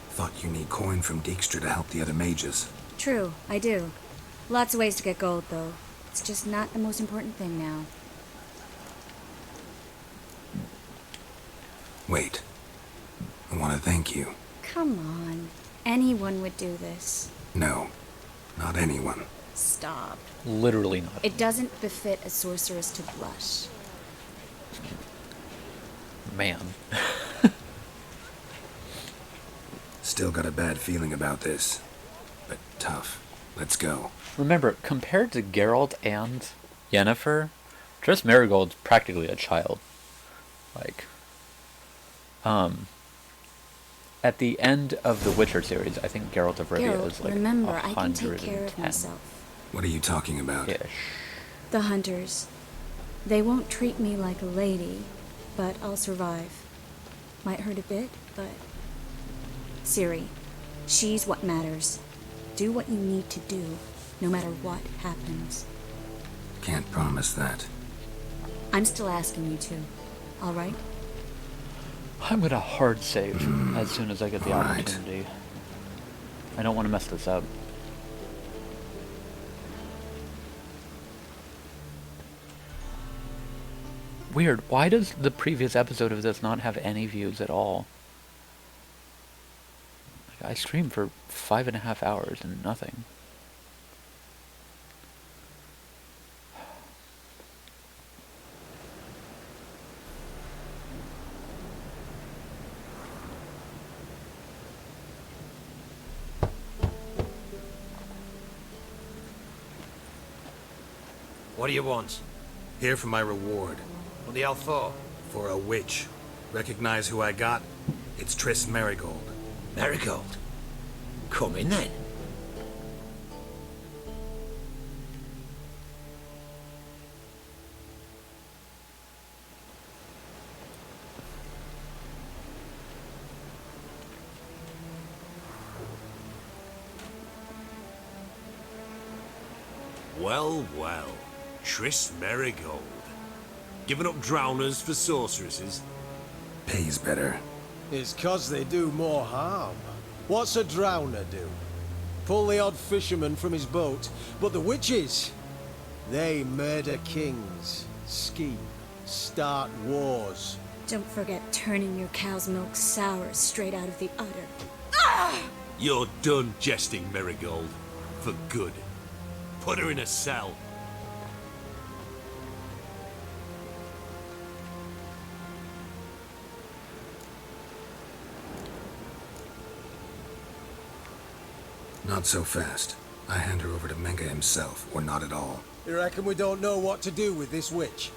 Thought you need coin from Dijkstra to help the other mages. True, I do. Lots of ways to get gold, though. It's just not the most important thing now. Wait. I want to thank you. Come on. Anyone would do this. No, not anyone. Stop. Literally not. It doesn't befit a sorceress to blush. Man. Still got a bad feeling about this. But tough. Let's go. Remember, compared to Geralt and Yennefer, Triss Marigold's practically a child. Like, at the end of the Witcher series, I think Geralt of Rivia Geralt, is like remember, I can take 110. care of myself. What are you talking about? Ish. The hunters. They won't treat me like a lady, but I'll survive. Might hurt a bit, but... Ciri, she's what matters. Do what you need to do, no matter what happens. Can't promise that. I'm still asking you to, all right? I'm gonna hard save as soon as I get the opportunity. I don't want to mess this up. Weird. Why does the previous episode of this not have any views at all? Like, I streamed for 5.5 hours and nothing. What do you want? Here for my reward. What the hell for? For a witch. Recognize who I got? It's Triss Marigold. Marigold? Come in then. Well, well. Triss Marigold. Giving up drowners for sorceresses? Pays better. It's 'cause they do more harm. What's a drowner do? Pull the odd fisherman from his boat. But the witches, they murder kings, scheme, start wars. Don't forget turning your cow's milk sour straight out of the udder. You're done jesting, Marigold. For good. Put her in a cell. Not so fast. I hand her over to Menga himself, or not at all. You reckon we don't know what to do with this witch?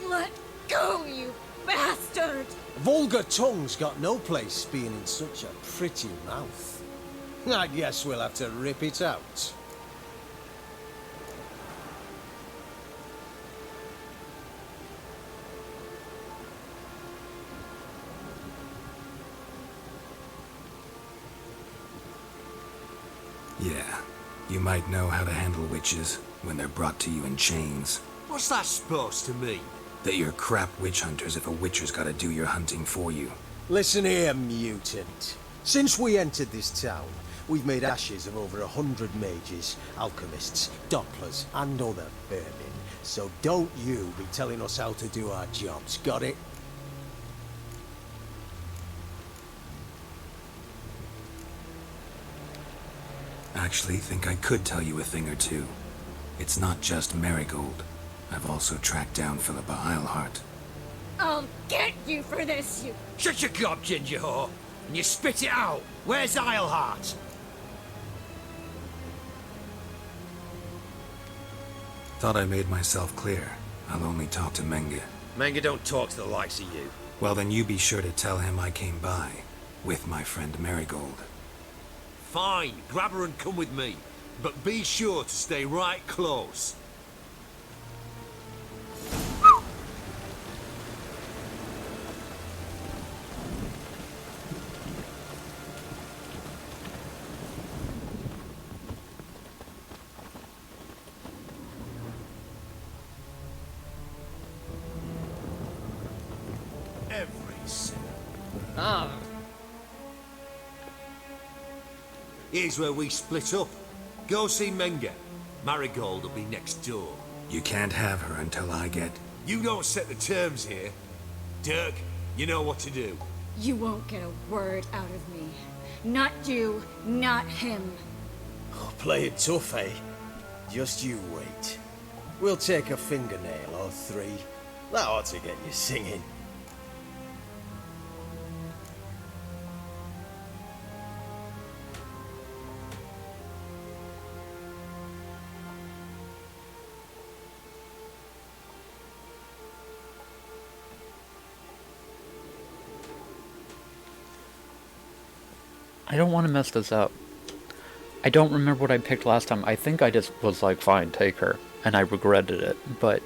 Let Go, you bastard! Vulgar tongue's got no place being in such a pretty mouth. I guess we'll have to rip it out. Yeah, you might know how to handle witches when they're brought to you in chains. What's that supposed to mean? That you're crap witch hunters if a witcher's gotta do your hunting for you. Listen here, mutant. Since we entered this town, we've made ashes of over 100 mages, alchemists, dopplers, and other vermin. So don't you be telling us how to do our jobs, got it? Actually, think I could tell you a thing or two. It's not just Marigold. I've also tracked down Philippa Eilhart. I'll get you for this, you... Shut your gob, ginger whore, and you spit it out. Where's Eilhart? Thought I made myself clear. I'll only talk to Menge. Menge don't talk to the likes of you. Well, then you be sure to tell him I came by, with my friend Marigold. Fine, grab her and come with me. But be sure to stay right close. Every single. Ah. Here's where we split up. Go see Menge. Marigold will be next door. You can't have her until I get... You don't set the terms here. Dirk, you know what to do. You won't get a word out of me. Not you, not him. Oh, play it tough, eh? Just you wait. We'll take a fingernail or three. That ought to get you singing. I don't want to mess this up. I don't remember what I picked last time. I think I just was like, fine, take her. And I regretted it, but...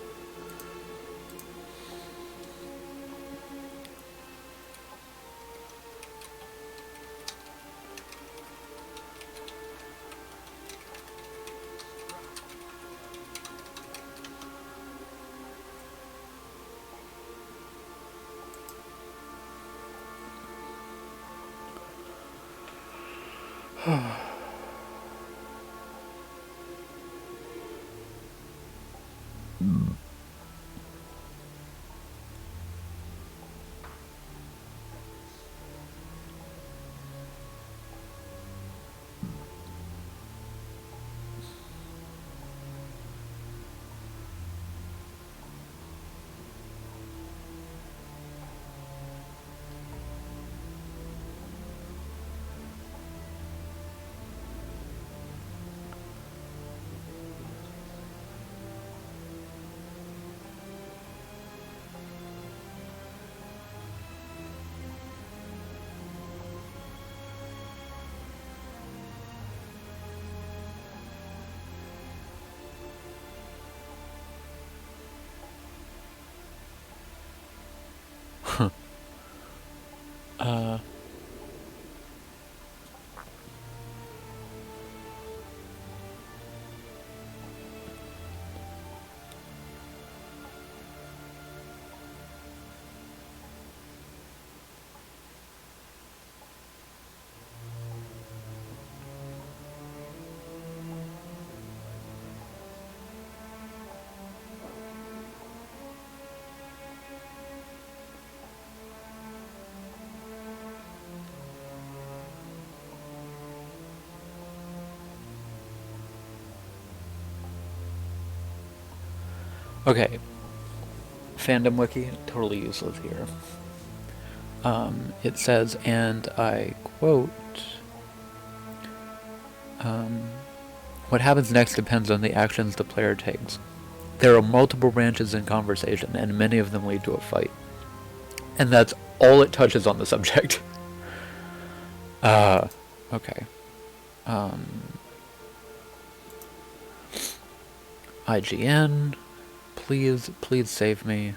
uh... Okay, fandom wiki, totally useless here. It says, and I quote, what happens next depends on the actions the player takes. There are multiple branches in conversation, and many of them lead to a fight. And that's all it touches on the subject. Okay. IGN, please save me.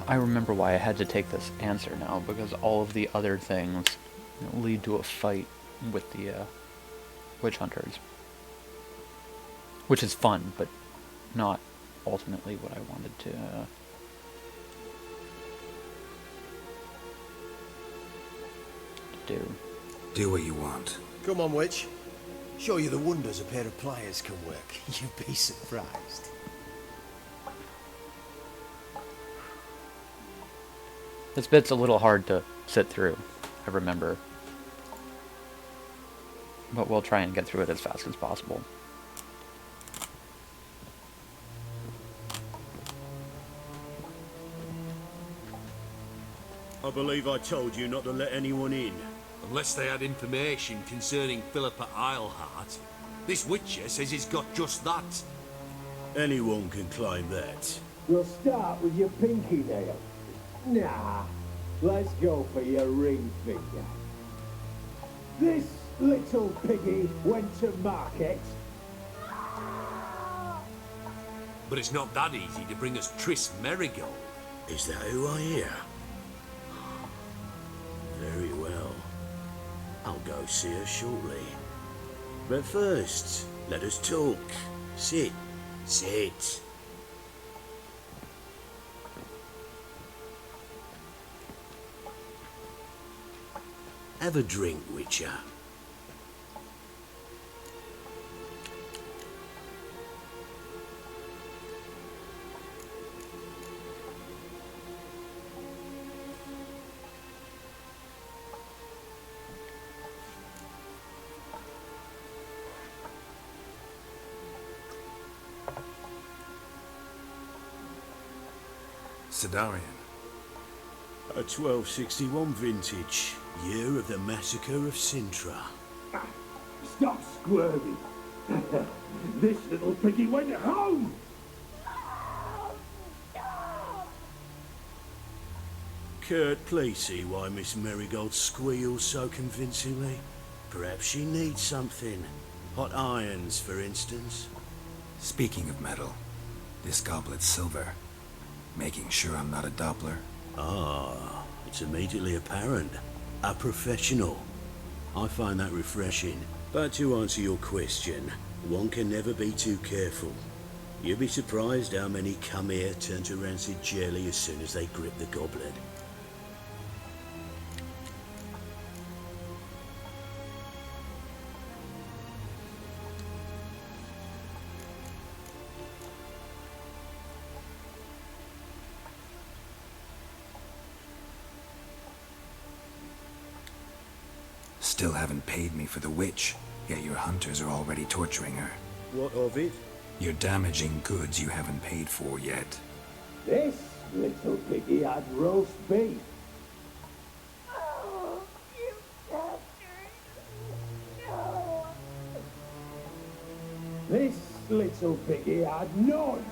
I remember why I had to take this answer now, because all of the other things lead to a fight with the witch hunters. Which is fun, but not ultimately what I wanted to do. Do what you want. Come on, witch. Show you the wonders a pair of pliers can work. You'd be surprised. This bit's a little hard to sit through, I remember. But we'll try and get through it as fast as possible. I believe I told you not to let anyone in. Unless they had information concerning Philippa Eilhart. This Witcher says he's got just that. Anyone can claim that. We'll start with your pinky nail. Nah, let's go for your ring finger. This little piggy went to market. But it's not that easy to bring us Triss Merigold. Is that who I hear? Very well. I'll go see her shortly. But first, let us talk. Sit. Sit. Have a drink, Witcher. Sidarian. A 1261 vintage, year of the massacre of Sintra. Stop squirming. This little piggy went home. Kurt, please see why Miss Marigold squeals so convincingly. Perhaps she needs something. Hot irons, for instance. Speaking of metal, this goblet's silver. Making sure I'm not a Doppler. Ah, it's immediately apparent. A professional. I find that refreshing. But to answer your question, one can never be too careful. You'd be surprised how many come here turn to rancid jelly as soon as they grip the goblet. Still haven't paid me for the witch, yet your hunters are already torturing her. What of it? You're damaging goods you haven't paid for yet. This little piggy had roast beef. This little piggy had none.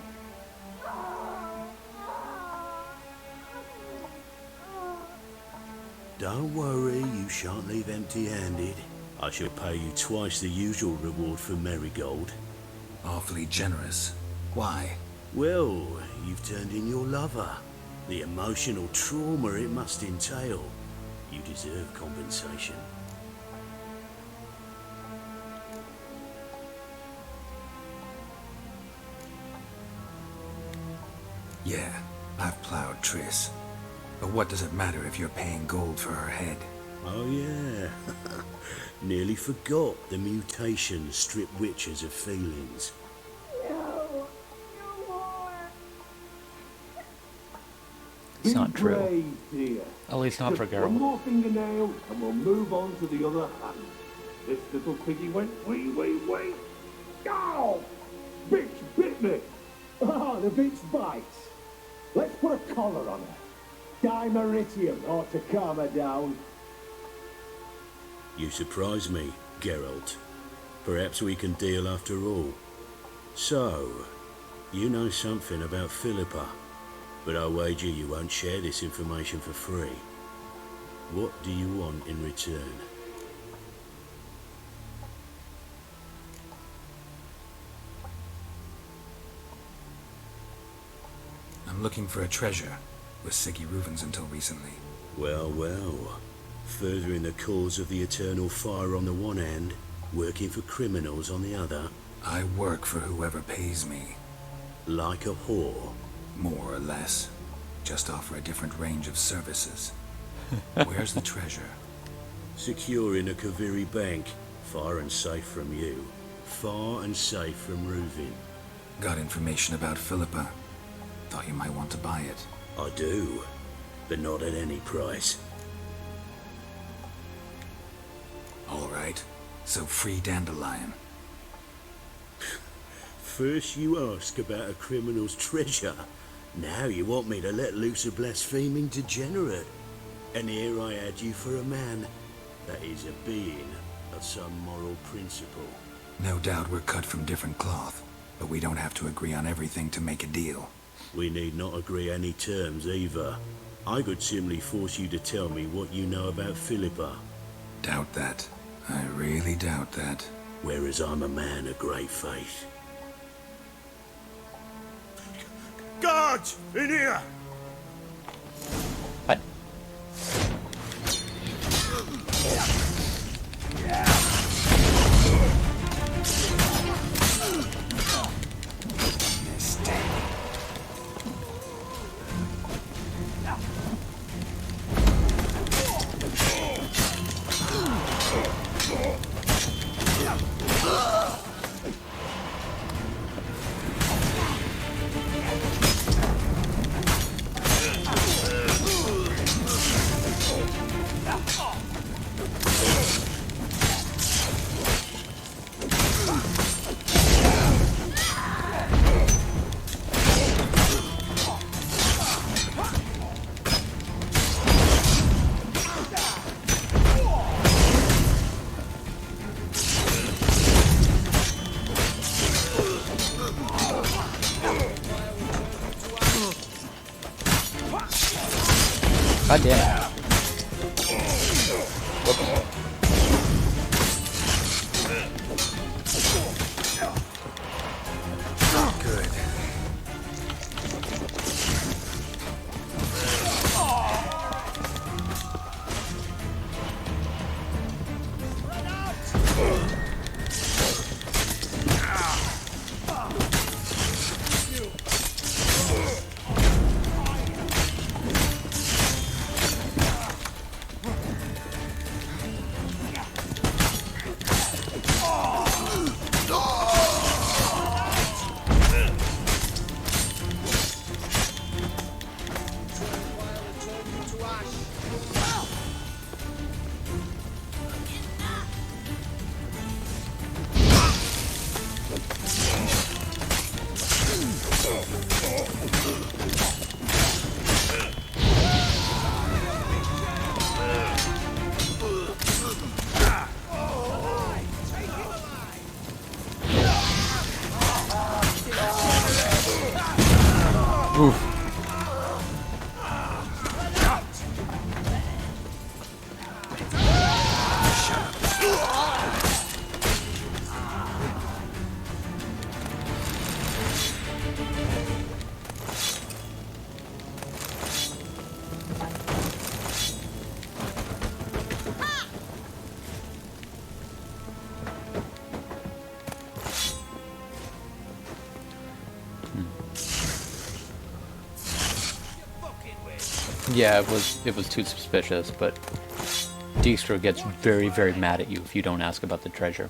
Don't worry, you shan't leave empty-handed. I shall pay you twice the usual reward for Marigold. Awfully generous. Why? Well, you've turned in your lover. The emotional trauma it must entail. You deserve compensation. Yeah, I've plowed Triss. But what does it matter if you're paying gold for her head? Oh yeah. Nearly forgot the mutations strip witches of feelings. It's not Be true. brave, dear. At least not for Just one Geralt. more fingernail, and we'll move on to the other hand. This little piggy went wee. Ow! Bitch bit me! Oh, the bitch bites. Let's put a collar on her. Dimeritium ought to calm her down. You surprise me, Geralt. Perhaps we can deal after all. So, you know something about Philippa, but I wager you won't share this information for free. What do you want in return? I'm looking for a treasure. Was Siggy Reuven's until recently. Well, well. Furthering the cause of the eternal fire on the one hand, working for criminals on the other. I work for whoever pays me. Like a whore. More or less. Just offer a different range of services. Where's the treasure? Secure in a Kaviri bank. Far and safe from you. Far and safe from Reuven. Got information about Philippa. Thought you might want to buy it. I do, but not at any price. All right. So free Dandelion. First you ask about a criminal's treasure. Now you want me to let loose a blaspheming degenerate. And here I had you for a man. That is a being of some moral principle. No doubt we're cut from different cloth, but we don't have to agree on everything to make a deal. We need not agree any terms either. I could simply force you to tell me what you know about Philippa. Doubt that. I really doubt that. Whereas I'm a man of great faith. Guards! In here! What? God damn it. Good. Oof. Yeah, it was too suspicious, but Dijkstra gets very, very mad at you if you don't ask about the treasure.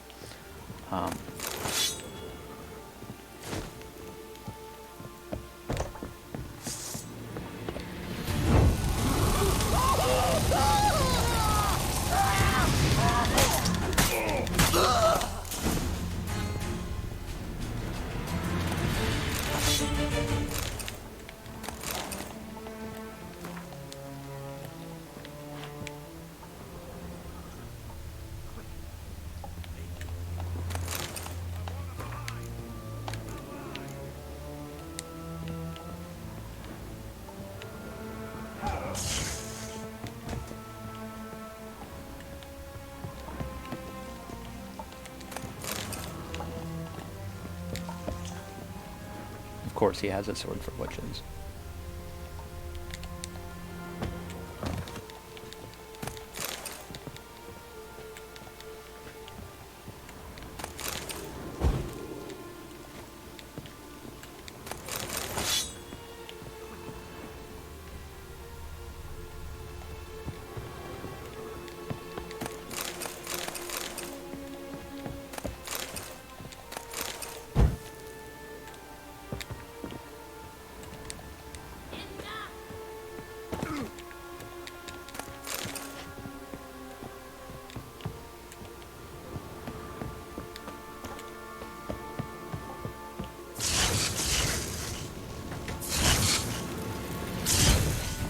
Of course, he has a sword for witches.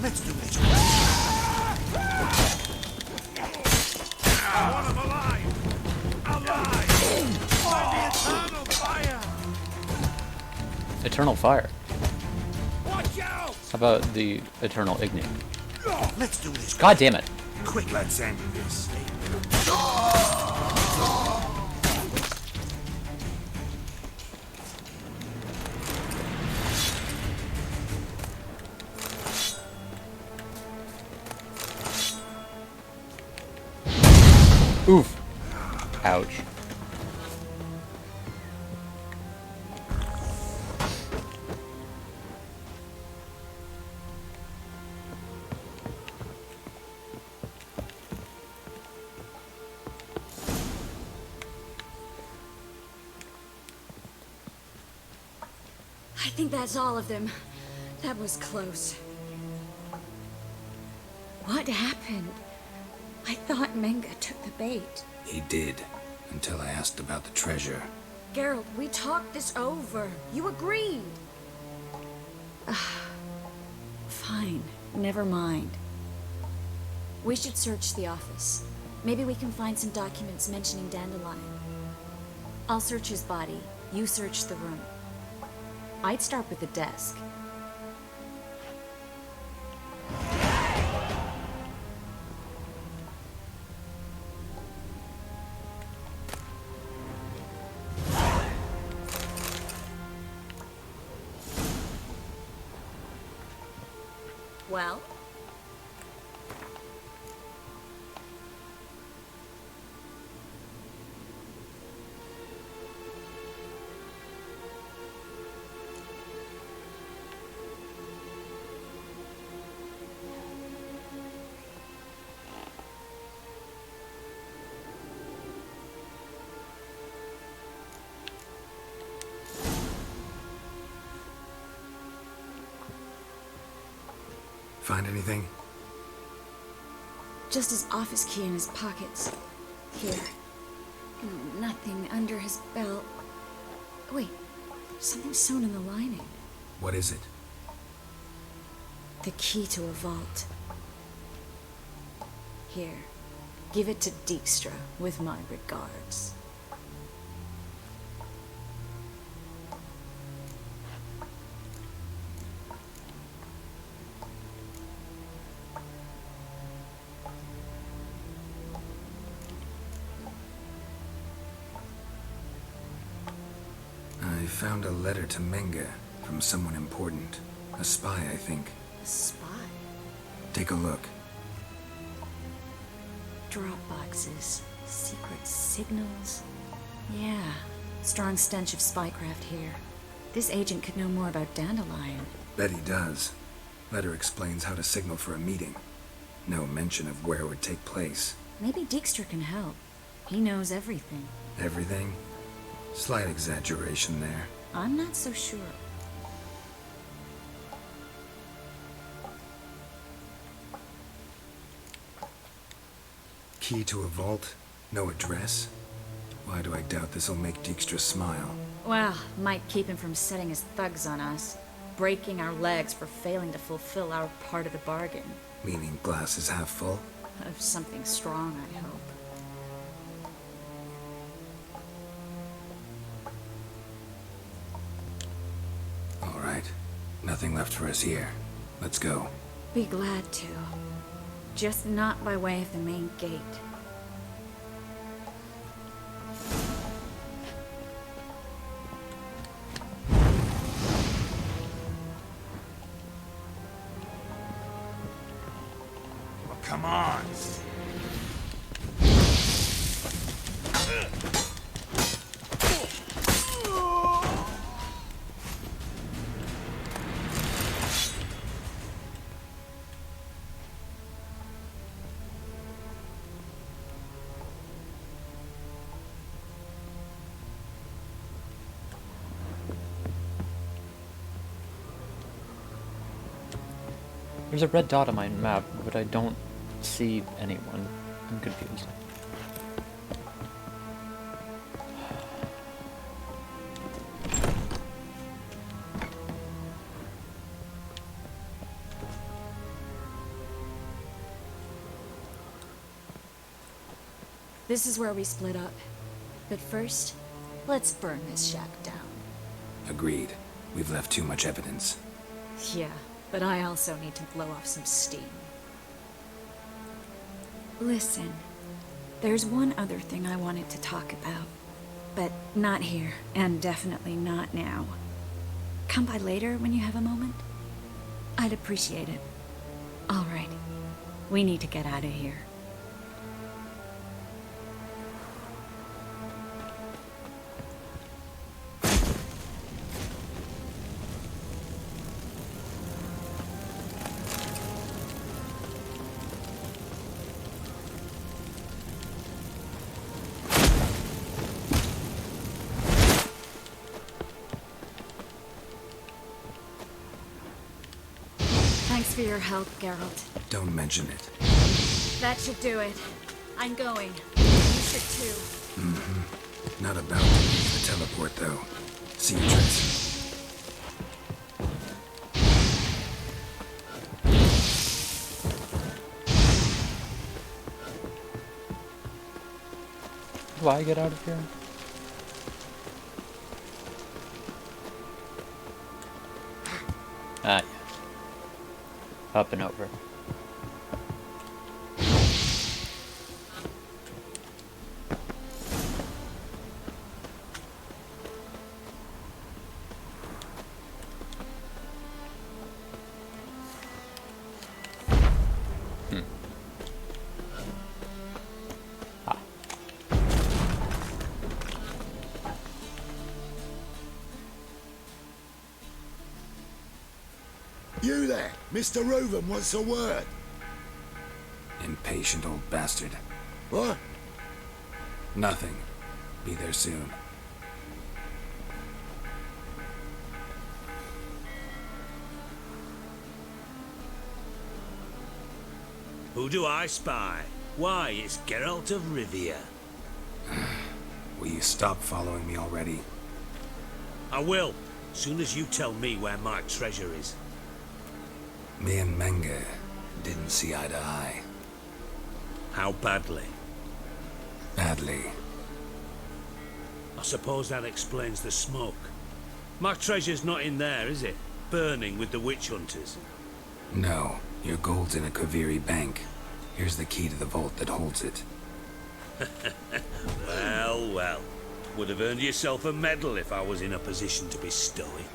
Let's do this. I want him alive! Alive! By the eternal fire! Eternal fire. Watch out! How about the eternal ignite? Let's do this. God damn it. Quick, let's end this. Oof. Ouch. I think that's all of them. That was close. What happened? I thought Menga took the bait. He did, until I asked about the treasure. Geralt, we talked this over. You agreed. Fine, never mind. We should search the office. Maybe we can find some documents mentioning Dandelion. I'll search his body. You search the room. I'd start with the desk. Well? Find anything? Just his office key in his pockets. Here. And nothing under his belt. Wait, something sewn in the lining. What is it? The key to a vault. Here. Give it to Dijkstra with my regards. I found a letter to Menga from someone important. A spy, I think. A spy? Take a look. Drop boxes. Secret signals. Yeah. Strong stench of spycraft here. This agent could know more about Dandelion. Bet he does. Letter explains how to signal for a meeting. No mention of where it would take place. Maybe Dijkstra can help. He knows everything. Everything? Slight exaggeration there. I'm not so sure. Key to a vault? No address? Why do I doubt this'll make Dijkstra smile? Well, might keep him from setting his thugs on us. Breaking our legs for failing to fulfill our part of the bargain. Meaning glass is half full? Of something strong, I hope. All right. Nothing left for us here. Let's go. Be glad to. Just not by way of the main gate. Come on. There's a red dot on my map, but I don't see anyone. I'm confused. This is where we split up. But first, let's burn this shack down. Agreed. We've left too much evidence. Yeah, but I also need to blow off some steam. Listen, there's one other thing I wanted to talk about. But not here, and definitely not now. Come by later when you have a moment? I'd appreciate it. All right. We need to get out of here. Thanks for your help, Geralt. Don't mention it. That should do it. I'm going. You should too. Mm-hmm. Not about to use the teleport, though. See you, Triss. Do I get out of here? Ah, yeah. Up and over. You there, Mr. Reuven wants a word. Impatient old bastard. What? Nothing. Be there soon. Who do I spy? Why, it's Geralt of Rivia. Will you stop following me already? I will, soon as you tell me where my treasure is. Me and Menge didn't see eye to eye. How badly? Badly. I suppose that explains the smoke. My treasure's not in there, is it? Burning with the witch hunters. No, your gold's in a Kaviri bank. Here's the key to the vault that holds it. Well, well. Would have earned yourself a medal if I was in a position to bestow it.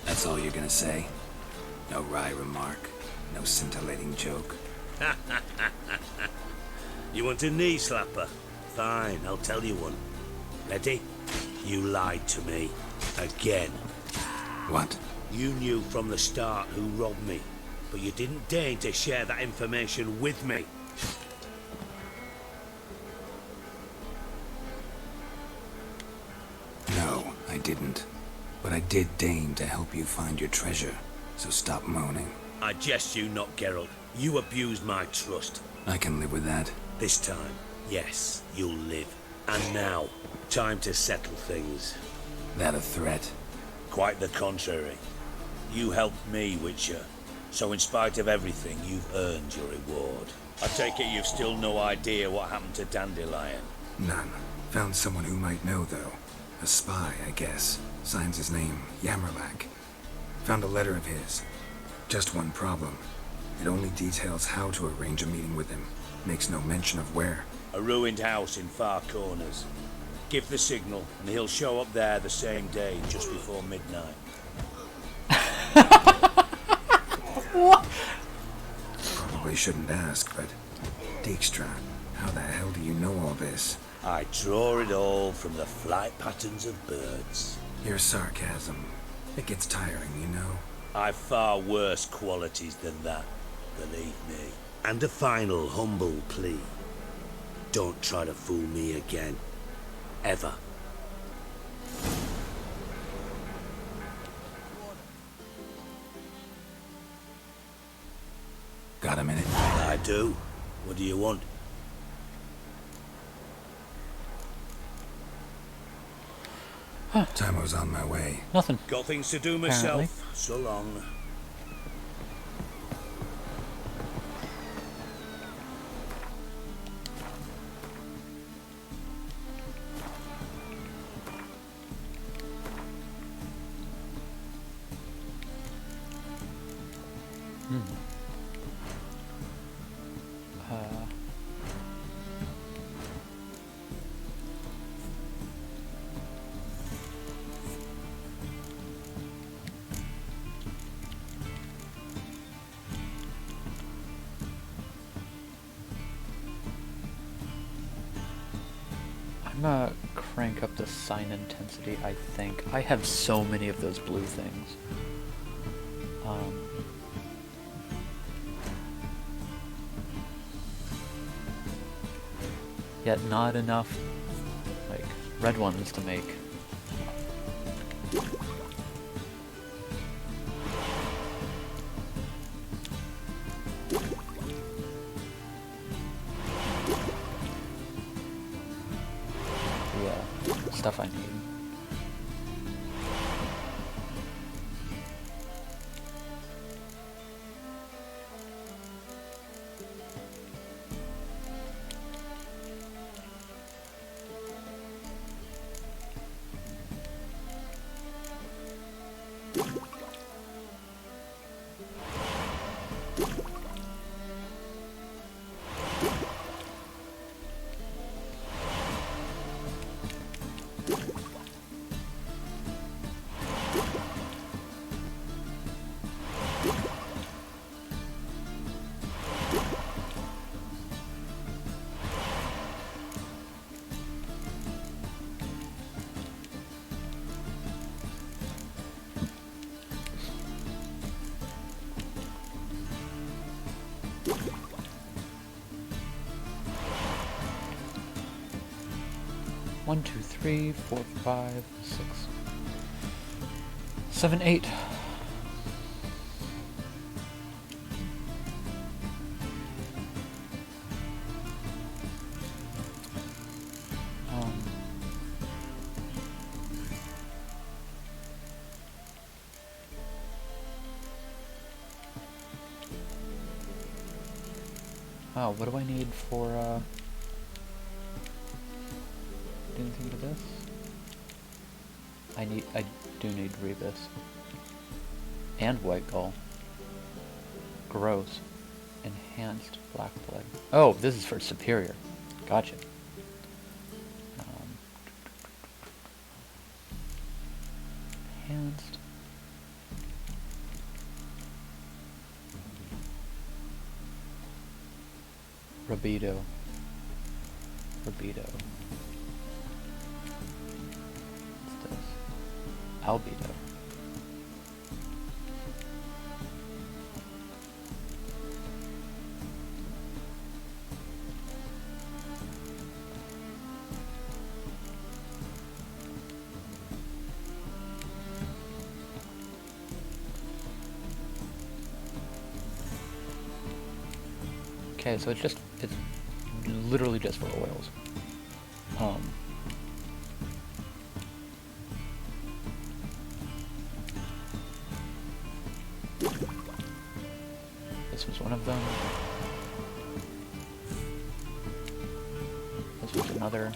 That's all you're gonna say? No wry remark, no scintillating joke. You want a knee slapper? Fine, I'll tell you one. Ready? You lied to me. Again. What? You knew from the start who robbed me, but you didn't deign to share that information with me. No, I didn't. But I did deign to help you find your treasure, so stop moaning. I jest you not, Geralt. You abused my trust. I can live with that. This time, yes, you'll live. And now, time to settle things. That a threat? Quite the contrary. You helped me, Witcher. So in spite of everything, you've earned your reward. I take it you've still no idea what happened to Dandelion? None. Found someone who might know, though. A spy, I guess. Signs his name, Yammerlack. Found a letter of his. Just one problem. It only details how to arrange a meeting with him. Makes no mention of where. A ruined house in Far Corners. Give the signal, and he'll show up there the same day, just before midnight. What? Probably shouldn't ask, but... Dijkstra, how the hell do you know all this? I draw it all from the flight patterns of birds. Your sarcasm. It gets tiring, you know? I've far worse qualities than that, believe me. And a final humble plea. Don't try to fool me again. Ever. Got a minute? I do. What do you want? Time was on my way. Nothing. Got things to do myself. So long. I'm gonna crank up the sign intensity, I think. I have so many of those blue things. Yet not enough, like, red ones to make. Stuff I need. 1, 2, 3, 4, 5, 6, 7, 8. Oh, what do I need for, didn't think of this? I do need Rebus. And White Gull. Gross. Enhanced Black Blood. Oh, this is for Superior. Gotcha. Enhanced. Rabido. What's this? Albedo. Okay, so it's literally just for oils. This was one of them. This was another.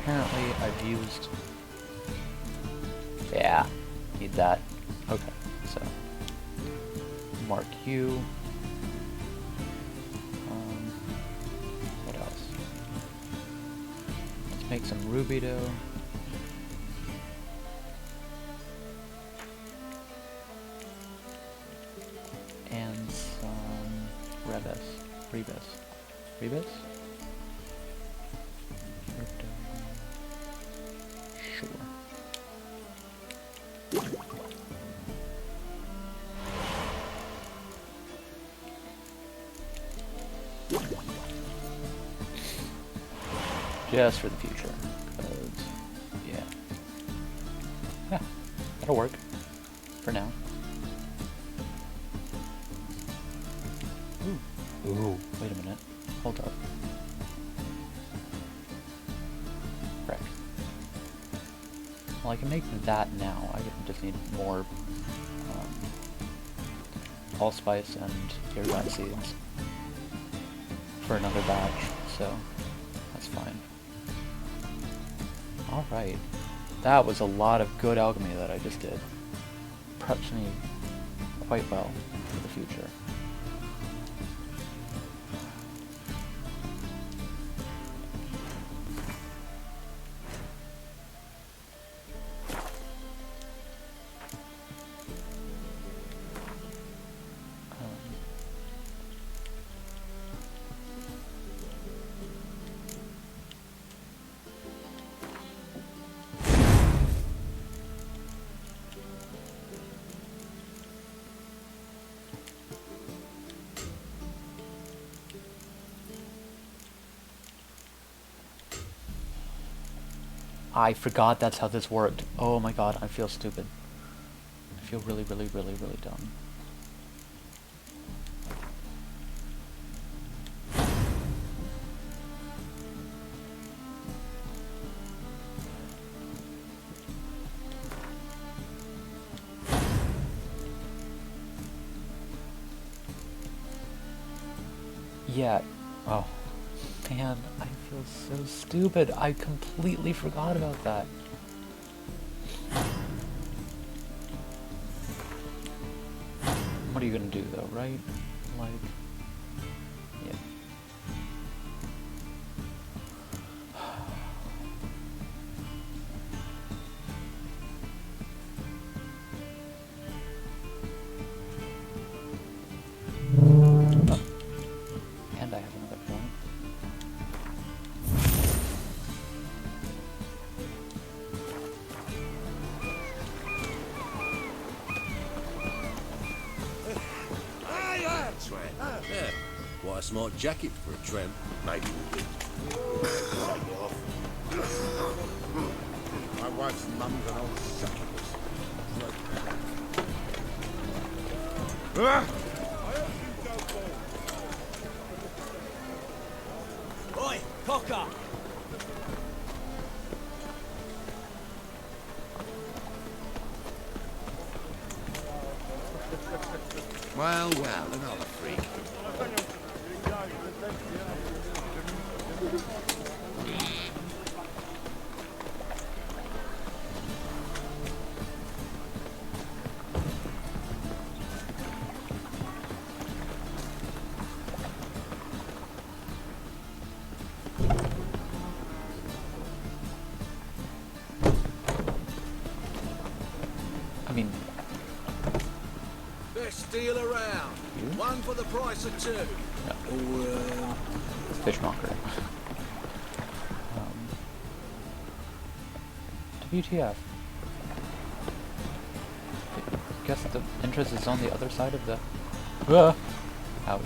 Apparently I've used... Yeah, need that. Okay, so mark you. What else? Let's make some Rubido. And some Rebus. Sure. Just for the future, because, yeah, that'll work, for now. Ooh, wait a minute, hold up. Right. Well, I can make that now, I just need more, allspice and eargot seeds for another batch, so that's fine. Alright, that was a lot of good alchemy that I just did. Preps me quite well for the future. I forgot that's how this worked. Oh my god, I feel stupid. I feel really, really, really, really dumb. Yeah. Oh. Man, I feel so stupid. I completely forgot about that. What are you gonna do though, right? Like, yeah. And I have another point. tramp. Yeah. Quite a smart jacket for a tramp. Maybe we do. My wife's mum's an old succubus. Oi, cocker! Well, another freak. I mean, Best deal around. One for the price of two. fishmonger. WTF? I guess the entrance is on the other side of the... Ouch.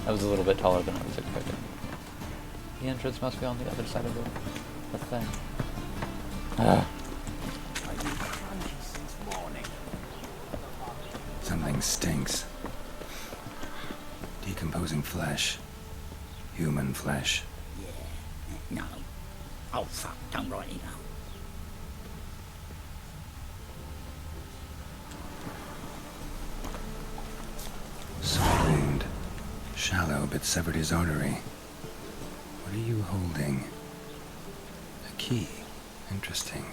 That was a little bit taller than I was expecting. The entrance must be on the other side of the thing. Something stinks. Decomposing flesh. Human flesh. No. Oh, fuck, don't write it out. Sword wound. Shallow, but severed his artery. What are you holding? A key. Interesting.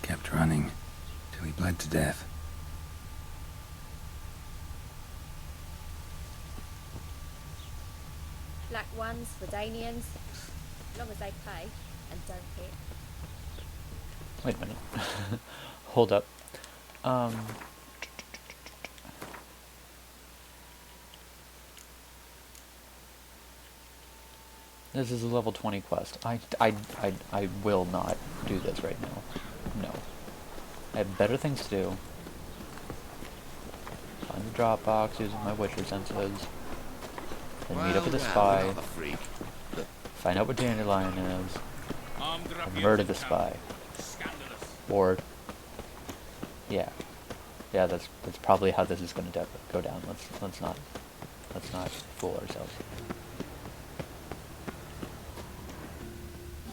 Kept running till he bled to death. Black ones for Danians, as long as they pay and don't hit. Wait a minute. Hold up. This is a level 20 quest. I will not do this right now. No. I have better things to do. Find the drop box using my Witcher senses. Then meet up with a spy. Find out what Dandelion is. And murder the spy. Or... yeah. Yeah, that's probably how this is going to go down. Let's not fool ourselves.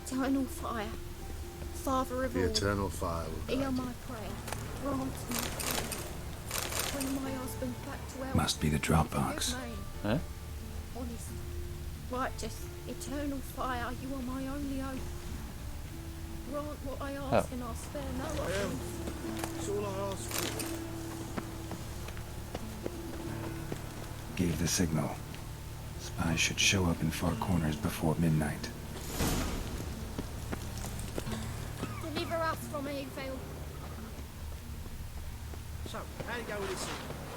Eternal fire, Father of The all, eternal fire will hear guide my prayer, grant my prayer. Bring my husband back to health. Must be the drop box. Huh? Honest, righteous, eternal fire, you are my only hope. Grant what I ask and I'll spare no offering. That's all I ask for. Gave the signal. Spies should show up in far corners before midnight. Deliver us from evil. So, how do you go with this?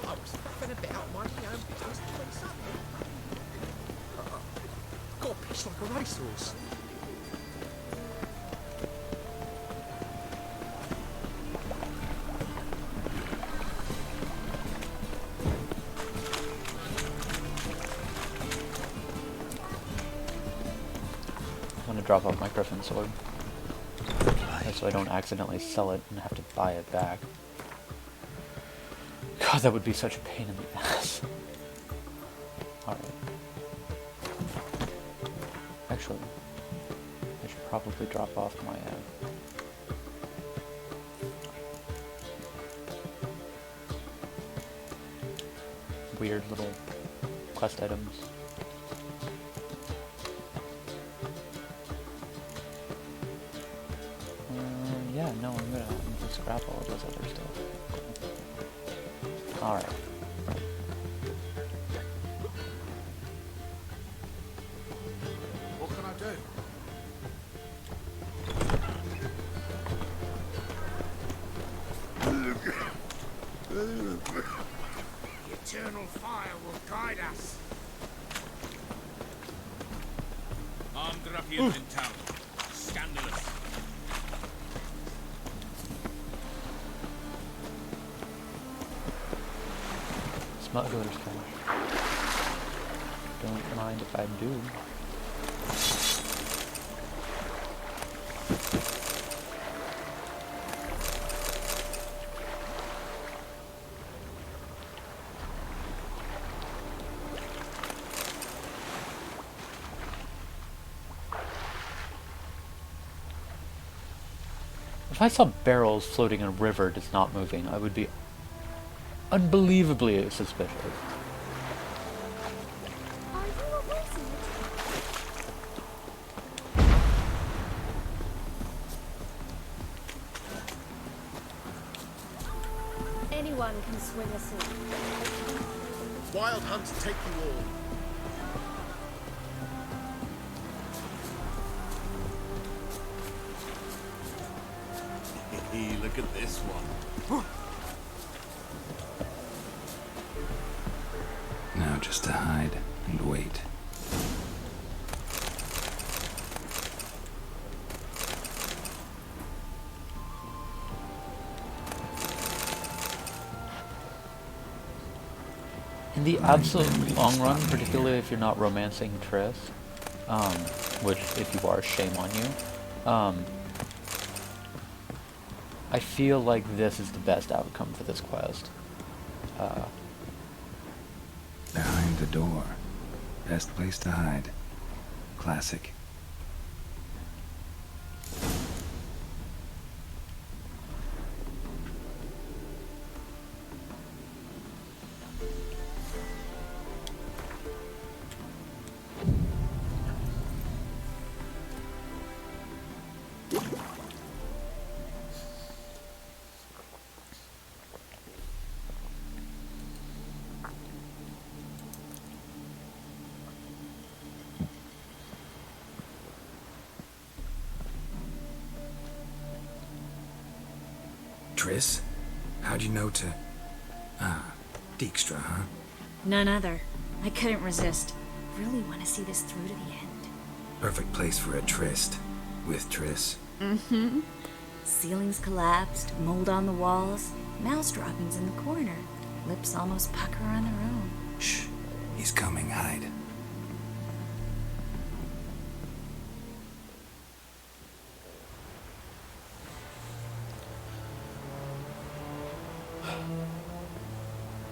I was faffing a bit out minding your own business when something. Got a piss like a racehorse. I'm gonna drop off my Griffin sword. So I don't accidentally sell it and have to buy it back. God, that would be such a pain in the ass. Alright. Actually, I should probably drop off my weird little quest items. Yeah, no, I'm gonna scrap all of those other stuff. Alright. What can I do? The eternal fire will guide us. Armed ruffians in town. Scandalous. Smuggler's cache. Don't mind if I do. If I saw barrels floating in a river just not moving, I would be unbelievably suspicious. Are you a wizard? Anyone can swing a sword. Wild hunts take you all. Hey, look at this one. Now just to hide and wait. In the absolute long run, particularly if you're not romancing Triss, which if you are, shame on you, I feel like this is the best outcome for this quest. Behind the door. Best place to hide. Classic. Triss? How'd you know to... Ah, Dijkstra, huh? None other. I couldn't resist. Really want to see this through to the end. Perfect place for a tryst. With Triss. Mm-hmm. Ceilings collapsed, mold on the walls, mouse droppings in the corner. Lips almost pucker on their own. Shh. He's coming, hide.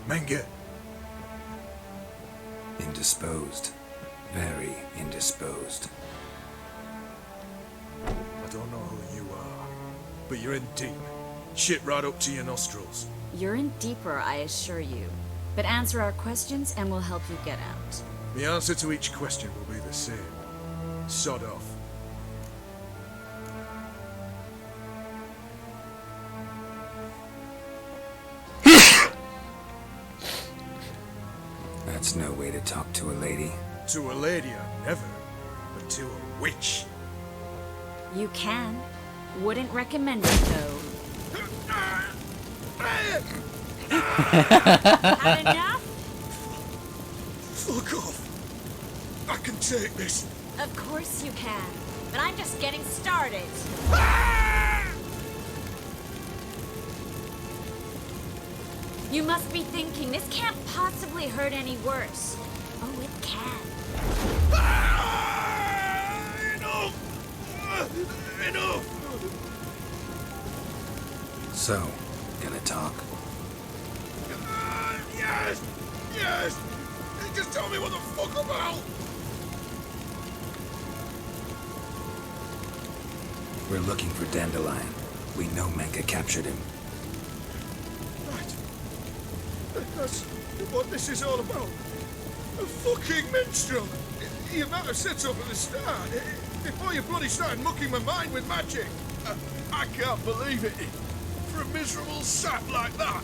Menge. Indisposed. Very indisposed. I don't know who you are, but you're in deep. Shit right up to your nostrils. You're in deeper, I assure you. But answer our questions and we'll help you get out. The answer to each question will be the same. Sod off. That's no way to talk to a lady. To a lady, I never. But to a witch. You can. Wouldn't recommend it, though. Had enough? Fuck off. I can take this. Of course you can. But I'm just getting started. You must be thinking, this can't possibly hurt any worse. Oh, it can. Enough! Enough! So, gonna talk? Yes! Yes! Just tell me what the fuck about! We're looking for Dandelion. We know Menge captured him. Right. That's what this is all about. A fucking minstrel! You might have said so from the start. Before you bloody started mucking my mind with magic. I can't believe it. For a miserable sap like that.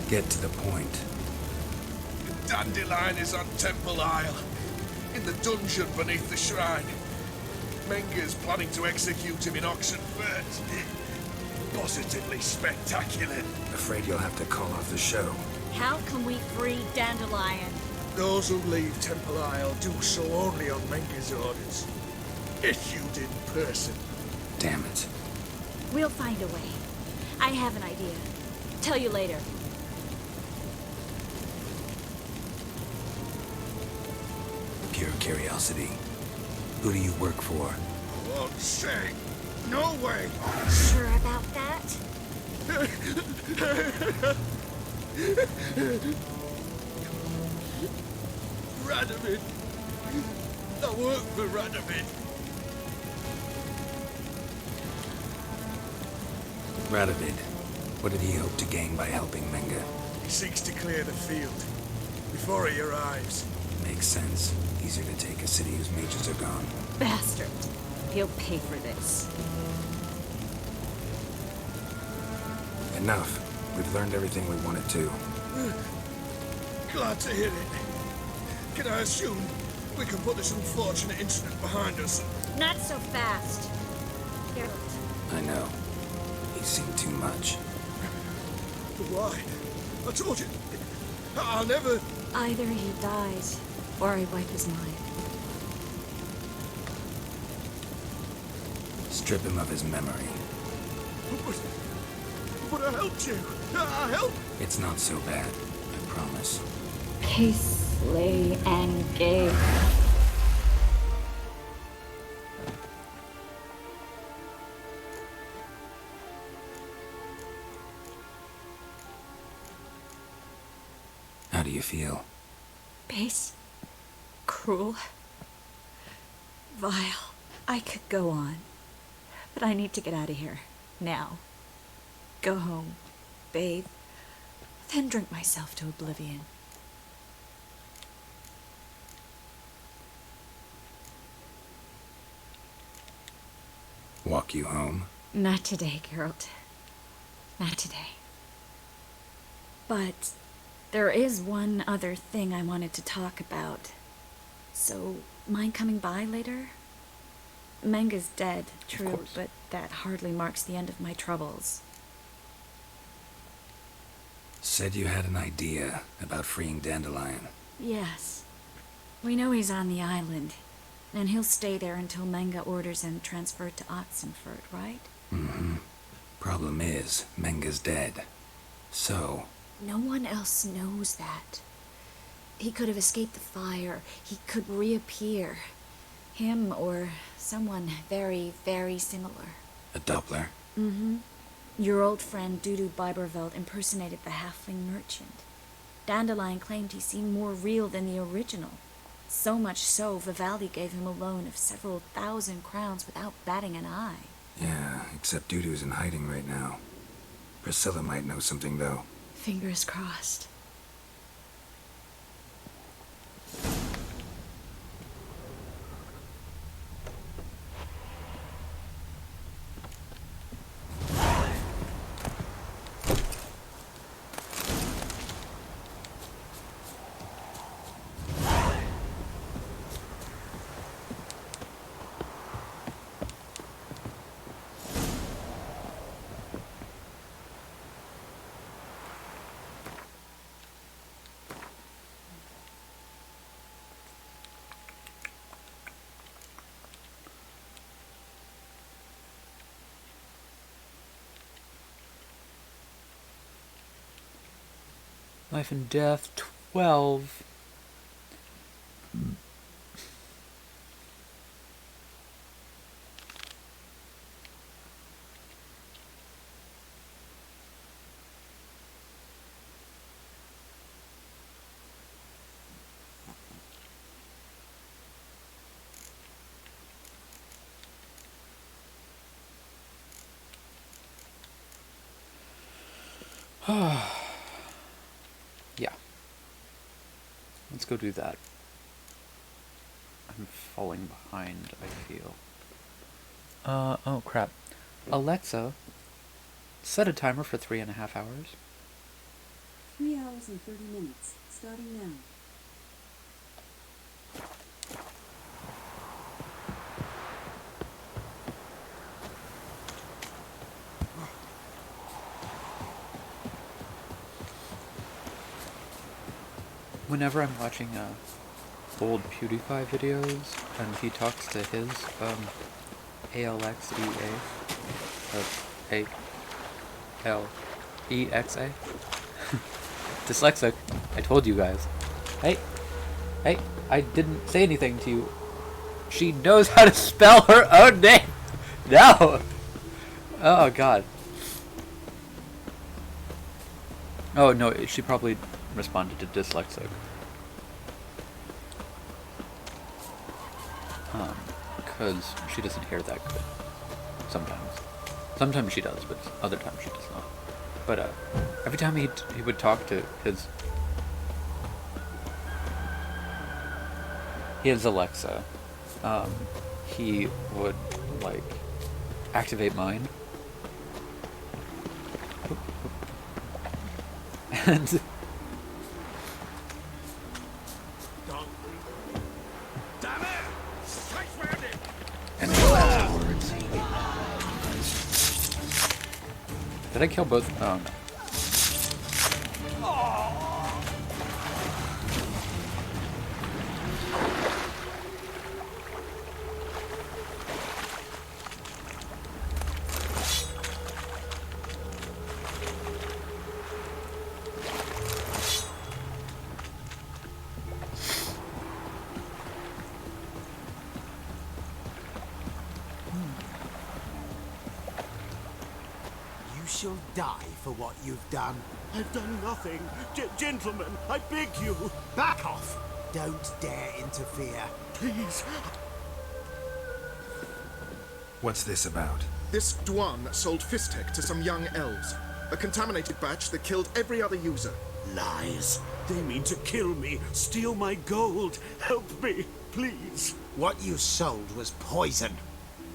Get to the point. Dandelion is on Temple Isle. In the dungeon beneath the shrine. Menge's planning to execute him in Oxenfurt. Positively spectacular. Afraid you'll have to call off the show. How can we free Dandelion? Those who leave Temple Isle do so only on Menge's orders. Issued in person. Damn it. We'll find a way. I have an idea. Tell you later. Pure curiosity. Who do you work for? I won't say. No way. Sure about that? Radovid. I work for Radovid. Radovid. What did he hope to gain by helping Menga? He seeks to clear the field before he arrives. Makes sense. Easier to take a city whose mages are gone. Bastard. He'll pay for this. Enough. We've learned everything we wanted to. Glad to hear it. Can I assume we can put this unfortunate incident behind us? Not so fast. Geralt. I know. He's seen too much. But why? I told you. I'll never... Either he dies, or I wipe his mind. Strip him of his memory. But I helped you. I helped. It's not so bad. I promise. Case, lay, and gay. How do you feel? Base. Cruel. Vile. I could go on. But I need to get out of here. Now. Go home. Bathe. Then drink myself to oblivion. Walk you home? Not today, Geralt. Not today. But there is one other thing I wanted to talk about. So, mind coming by later? Menga's dead, true, but that hardly marks the end of my troubles. Said you had an idea about freeing Dandelion. Yes. We know he's on the island, and he'll stay there until Menga orders him transferred to Oxenford, right? Mm-hmm. Problem is, Menga's dead. So... No one else knows that. He could have escaped the fire. He could reappear. Him or someone very, very similar. A Doppler? Mm-hmm. Your old friend Dudu Biberveld impersonated the halfling merchant. Dandelion claimed he seemed more real than the original. So much so, Vivaldi gave him a loan of several thousand crowns without batting an eye. Yeah, except Dudu's in hiding right now. Priscilla might know something, though. Fingers crossed. Life and Death 12. Yeah. Let's go do that. I'm falling behind, I feel. Oh crap. Alexa, set a timer for 3.5 hours. 3 hours and 30 minutes, starting now. Whenever I'm watching old PewDiePie videos and he talks to his ALXEA, that's E-X-A? Dyslexic. I told you guys. Hey, I didn't say anything to you. She knows how to spell her own name. No. Oh God. Oh no, she probably responded to dyslexic. Because she doesn't hear that good. Sometimes. Sometimes she does, but other times she does not. But every time he would talk to his Alexa, he would like activate mine. And did I kill both? Oh no. Shall die for what you've done. I've done nothing. Gentlemen, I beg you. Back off! Don't dare interfere. Please. What's this about? This Dwan sold Fistek to some young elves. A contaminated batch that killed every other user. Lies. They mean to kill me, steal my gold. Help me, please. What you sold was poison.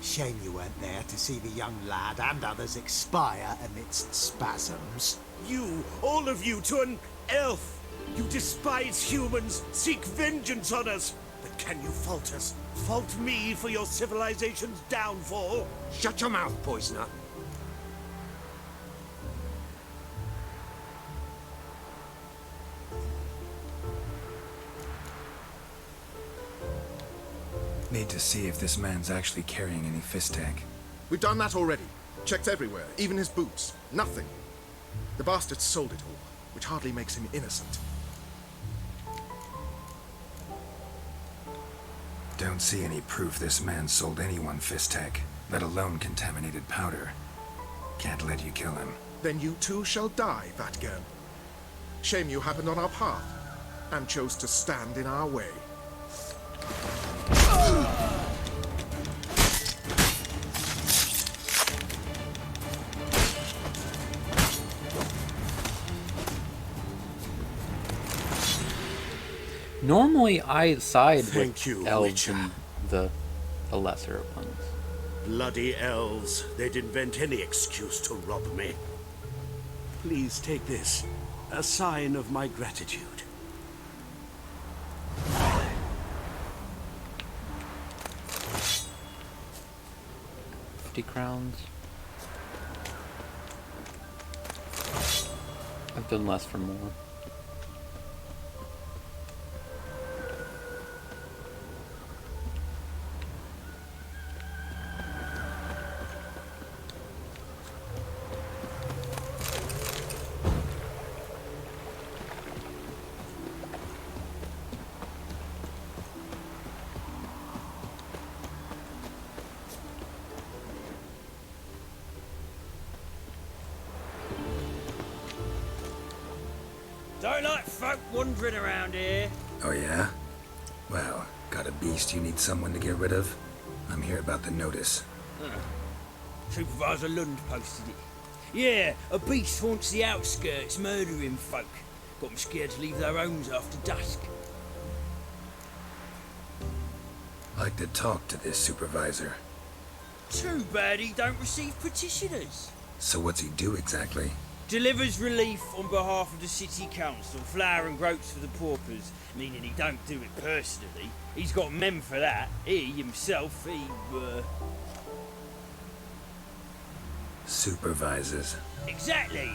Shame you weren't there to see the young lad and others expire amidst spasms. You, all of you, to an elf. You despise humans, seek vengeance on us. But can you fault us? Fault me for your civilization's downfall? Shut your mouth, poisoner. Need to see if this man's actually carrying any Fistek. We've done that already. Checked everywhere, even his boots. Nothing. The bastard sold it all, which hardly makes him innocent. Don't see any proof this man sold anyone Fistek, let alone contaminated powder. Can't let you kill him. Then you too shall die, Vatgern. Shame you happened on our path, and chose to stand in our way. Normally I side Thank with you, elves Witcher. and the lesser ones. Bloody elves. They'd invent any excuse to rob me. Please take this. A sign of my gratitude. 50 crowns. I've done less for more. Don't like folk wandering around here. Oh yeah? Well, got a beast you need someone to get rid of? I'm here about the notice. Supervisor Lund posted it. Yeah, a beast haunts the outskirts, murdering folk. Got them scared to leave their homes after dusk. Like to talk to this supervisor. Too bad he don't receive petitioners. So what's he do exactly? Delivers relief on behalf of the city council, flour and groats for the paupers, meaning he don't do it personally. He's got men for that. He himself, Supervises. Exactly.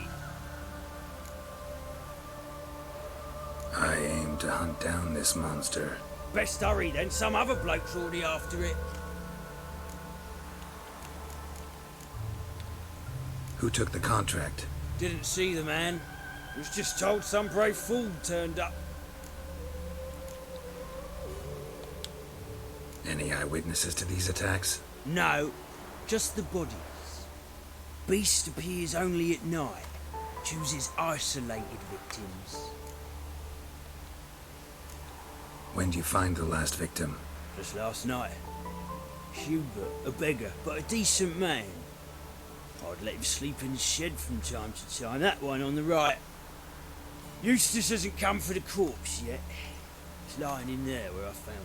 I aim to hunt down this monster. Best hurry then, some other bloke's already after it. Who took the contract? Didn't see the man. Was just told some brave fool turned up. Any eyewitnesses to these attacks? No, just the bodies. Beast appears only at night. Chooses isolated victims. When did you find the last victim? Just last night. Hubert, a beggar, but a decent man. I'd let him sleep in the shed from time to time. That one on the right. Eustace hasn't come for the corpse yet. It's lying in there where I found it.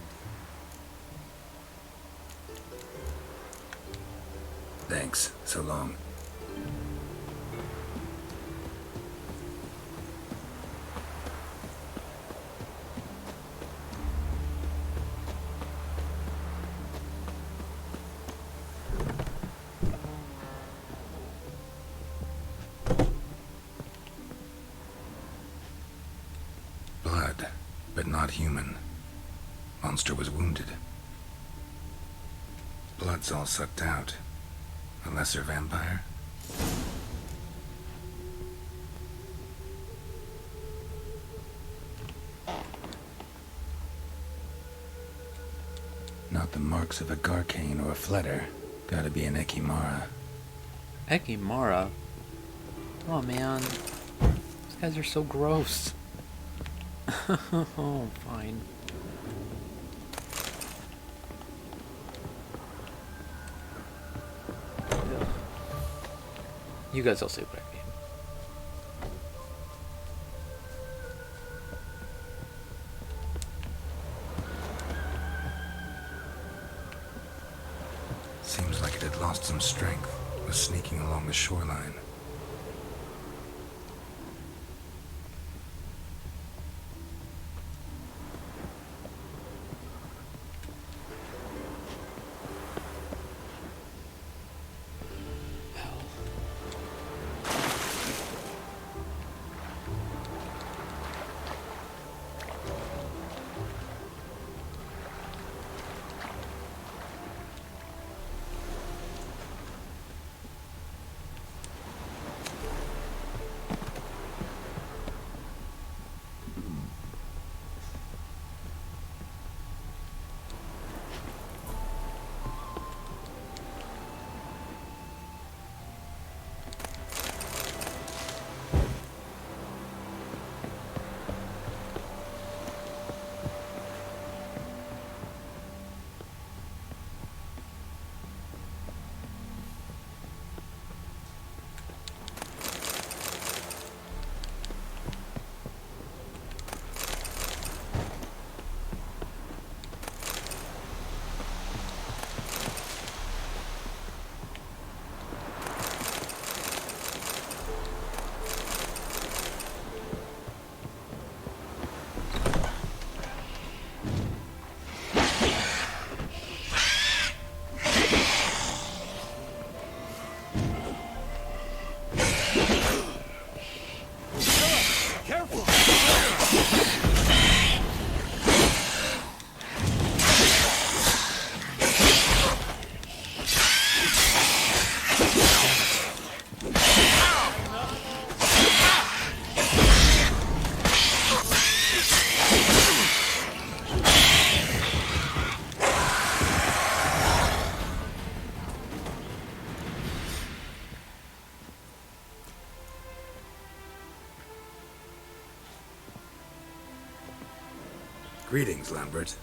Thanks. So long. Blood, but not human. Monster was wounded. Blood's all sucked out. A lesser vampire? Not the marks of a Garcane or a Fletter. Gotta be an Ekimara. Ekimara? Oh man. These guys are so gross. Oh, fine. You guys will see what I mean. Seems like it had lost some strength. Was sneaking along the shoreline. Greetings, Lambert.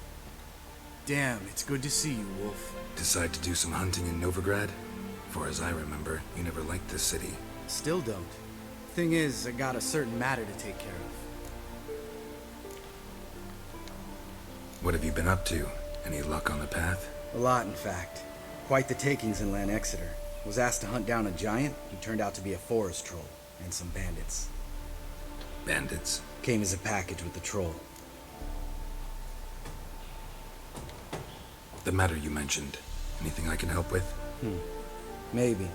Damn, it's good to see you, Wolf. Decide to do some hunting in Novigrad? For as I remember, you never liked this city. Still don't. Thing is, I got a certain matter to take care of. What have you been up to? Any luck on the path? A lot, in fact. Quite the takings in Lan Exeter. Was asked to hunt down a giant, who turned out to be a forest troll, and some bandits. Bandits? Came as a package with the troll. The matter you mentioned. Anything I can help with? Maybe.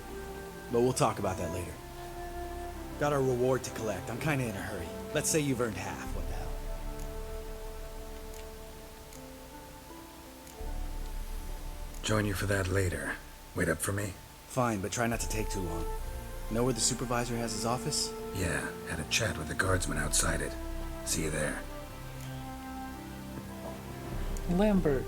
But we'll talk about that later. Got a reward to collect. I'm kinda in a hurry. Let's say you've earned half. What the hell? Join you for that later. Wait up for me? Fine, but try not to take too long. Know where the supervisor has his office? Yeah, had a chat with the guardsman outside it. See you there. Lambert.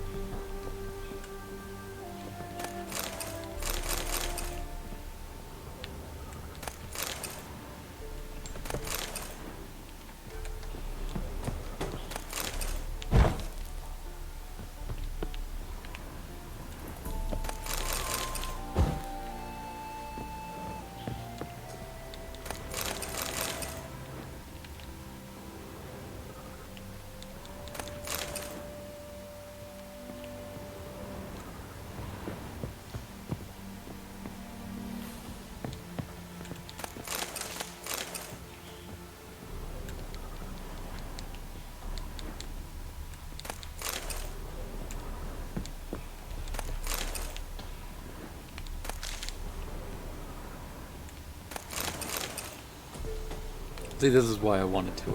See, this is why I wanted to,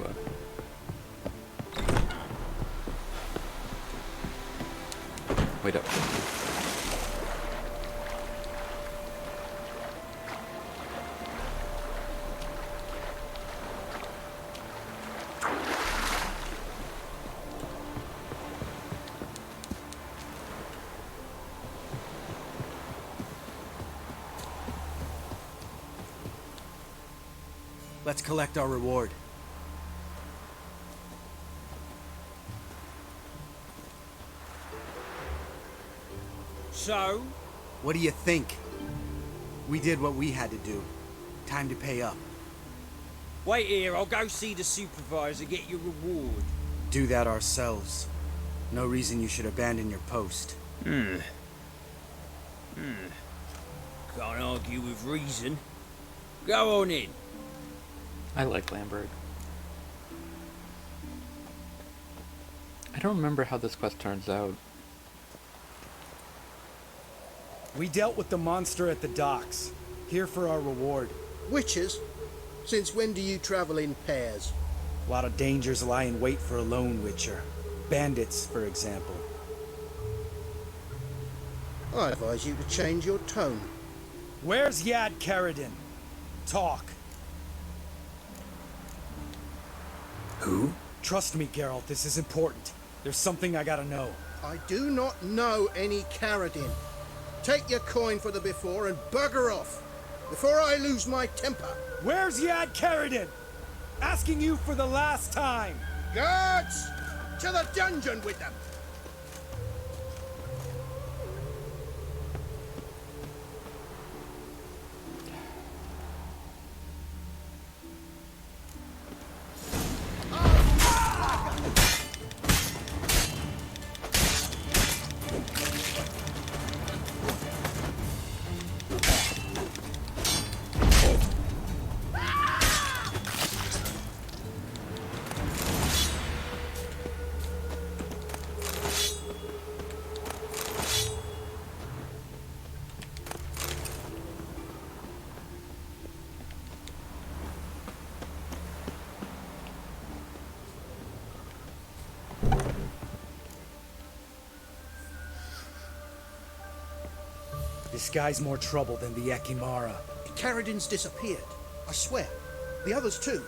wait up. Let's collect our reward. So? What do you think? We did what we had to do. Time to pay up. Wait here, I'll go see the supervisor, get your reward. Do that ourselves. No reason you should abandon your post. Can't argue with reason. Go on in. I like Lambert. I don't remember how this quest turns out. We dealt with the monster at the docks. Here for our reward. Witches? Since when do you travel in pairs? A lot of dangers lie in wait for a lone witcher. Bandits, for example. I advise you to change your tone. Where's Yad Karadin? Talk. Who? Trust me, Geralt, this is important. There's something I gotta know. I do not know any Karadin. Take your coin for the before and bugger off, before I lose my temper. Where's Yad Karadin? Asking you for the last time. Guards! To the dungeon with them! This guy's more trouble than the Ekimara. Karadin's disappeared, I swear. The others too.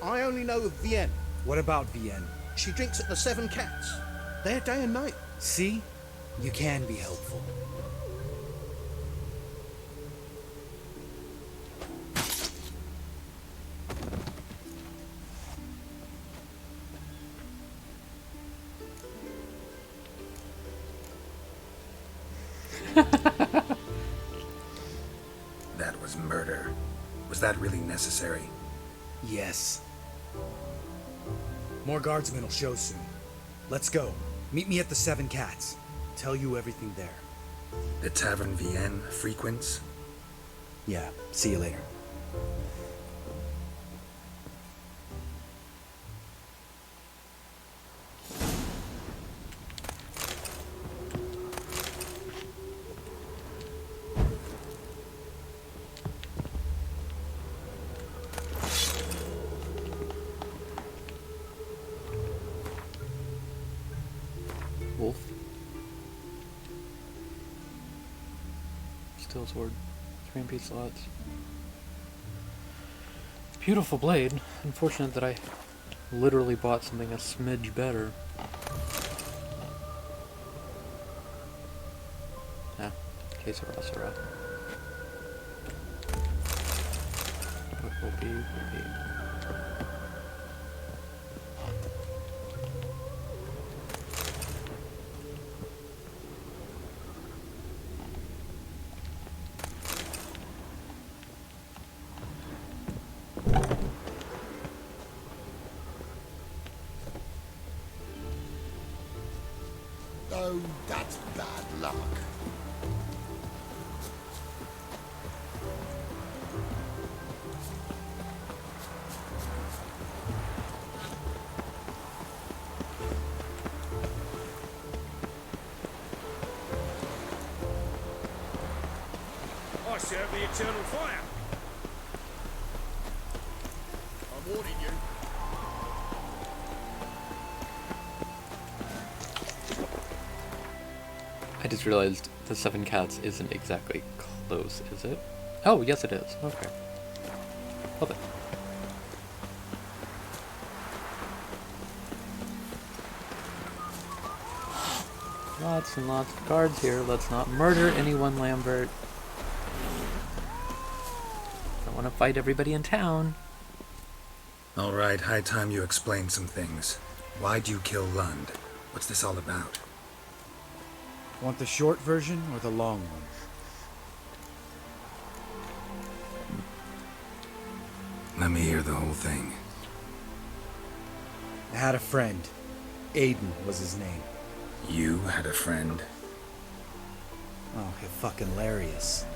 I only know of Vienne. What about Vienne? She drinks at the Seven Cats. There day and night. See? You can be helpful. That was murder. Was that really necessary? Yes. More guardsmen will show soon. Let's go. Meet me at the Seven Cats. Tell you everything there. The Tavern Vienne frequents? Yeah, see you later. Wolf. Steel sword. 3 MP slots. Beautiful blade. Unfortunate that I literally bought something a smidge better. Ah, que sera, sera. What will be, will be. Oh, that's bad luck. I serve the eternal fire. I'm warning you. I just realized the Seven Cats isn't exactly close, is it? Oh, yes it is. Okay. Love it. Lots and lots of guards here. Let's not murder anyone, Lambert. Don't want to fight everybody in town. Alright, high time you explain some things. Why'd you kill Lund? What's this all about? Want the short version or the long one? Let me hear the whole thing. I had a friend. Aiden was his name. You had a friend? Oh, fucking hilarious.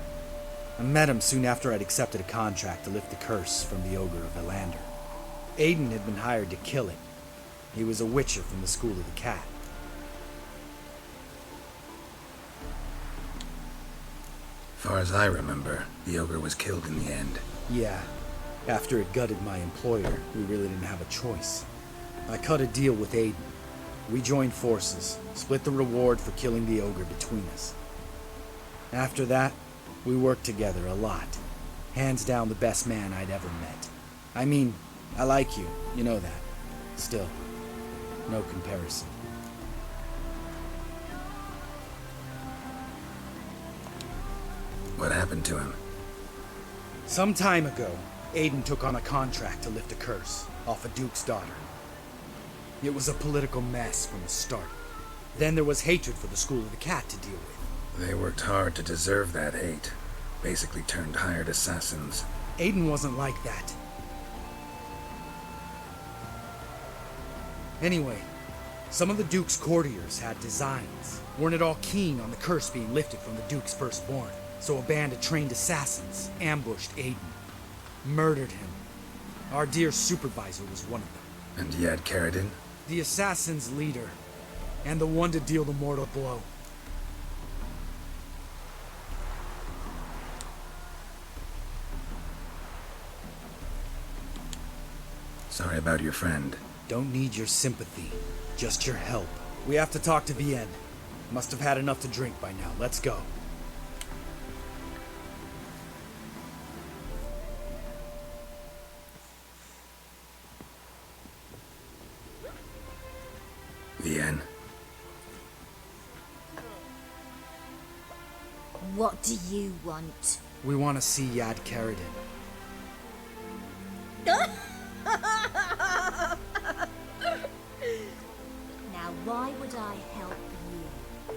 I met him soon after I'd accepted a contract to lift the curse from the ogre of Vallandoth. Aiden had been hired to kill it. He was a witcher from the School of the Cat. Far as I remember, the ogre was killed in the end. Yeah. After it gutted my employer, we really didn't have a choice. I cut a deal with Aiden. We joined forces, split the reward for killing the ogre between us. After that, we worked together a lot. Hands down the best man I'd ever met. I mean, I like you, you know that. Still, no comparison. What happened to him? Some time ago, Aiden took on a contract to lift a curse off a duke's daughter. It was a political mess from the start. Then there was hatred for the School of the Cat to deal with. They worked hard to deserve that hate. Basically turned hired assassins. Aiden wasn't like that. Anyway, some of the Duke's courtiers had designs. Weren't at all keen on the curse being lifted from the Duke's firstborn. So a band of trained assassins ambushed Aiden. Murdered him. Our dear supervisor was one of them. And Yad Karadin? The assassin's leader. And the one to deal the mortal blow. Sorry about your friend. Don't need your sympathy. Just your help. We have to talk to Vienne. Must have had enough to drink by now. Let's go. Vienne. What do you want? We want to see Yad Karadin. Now, why would I help you?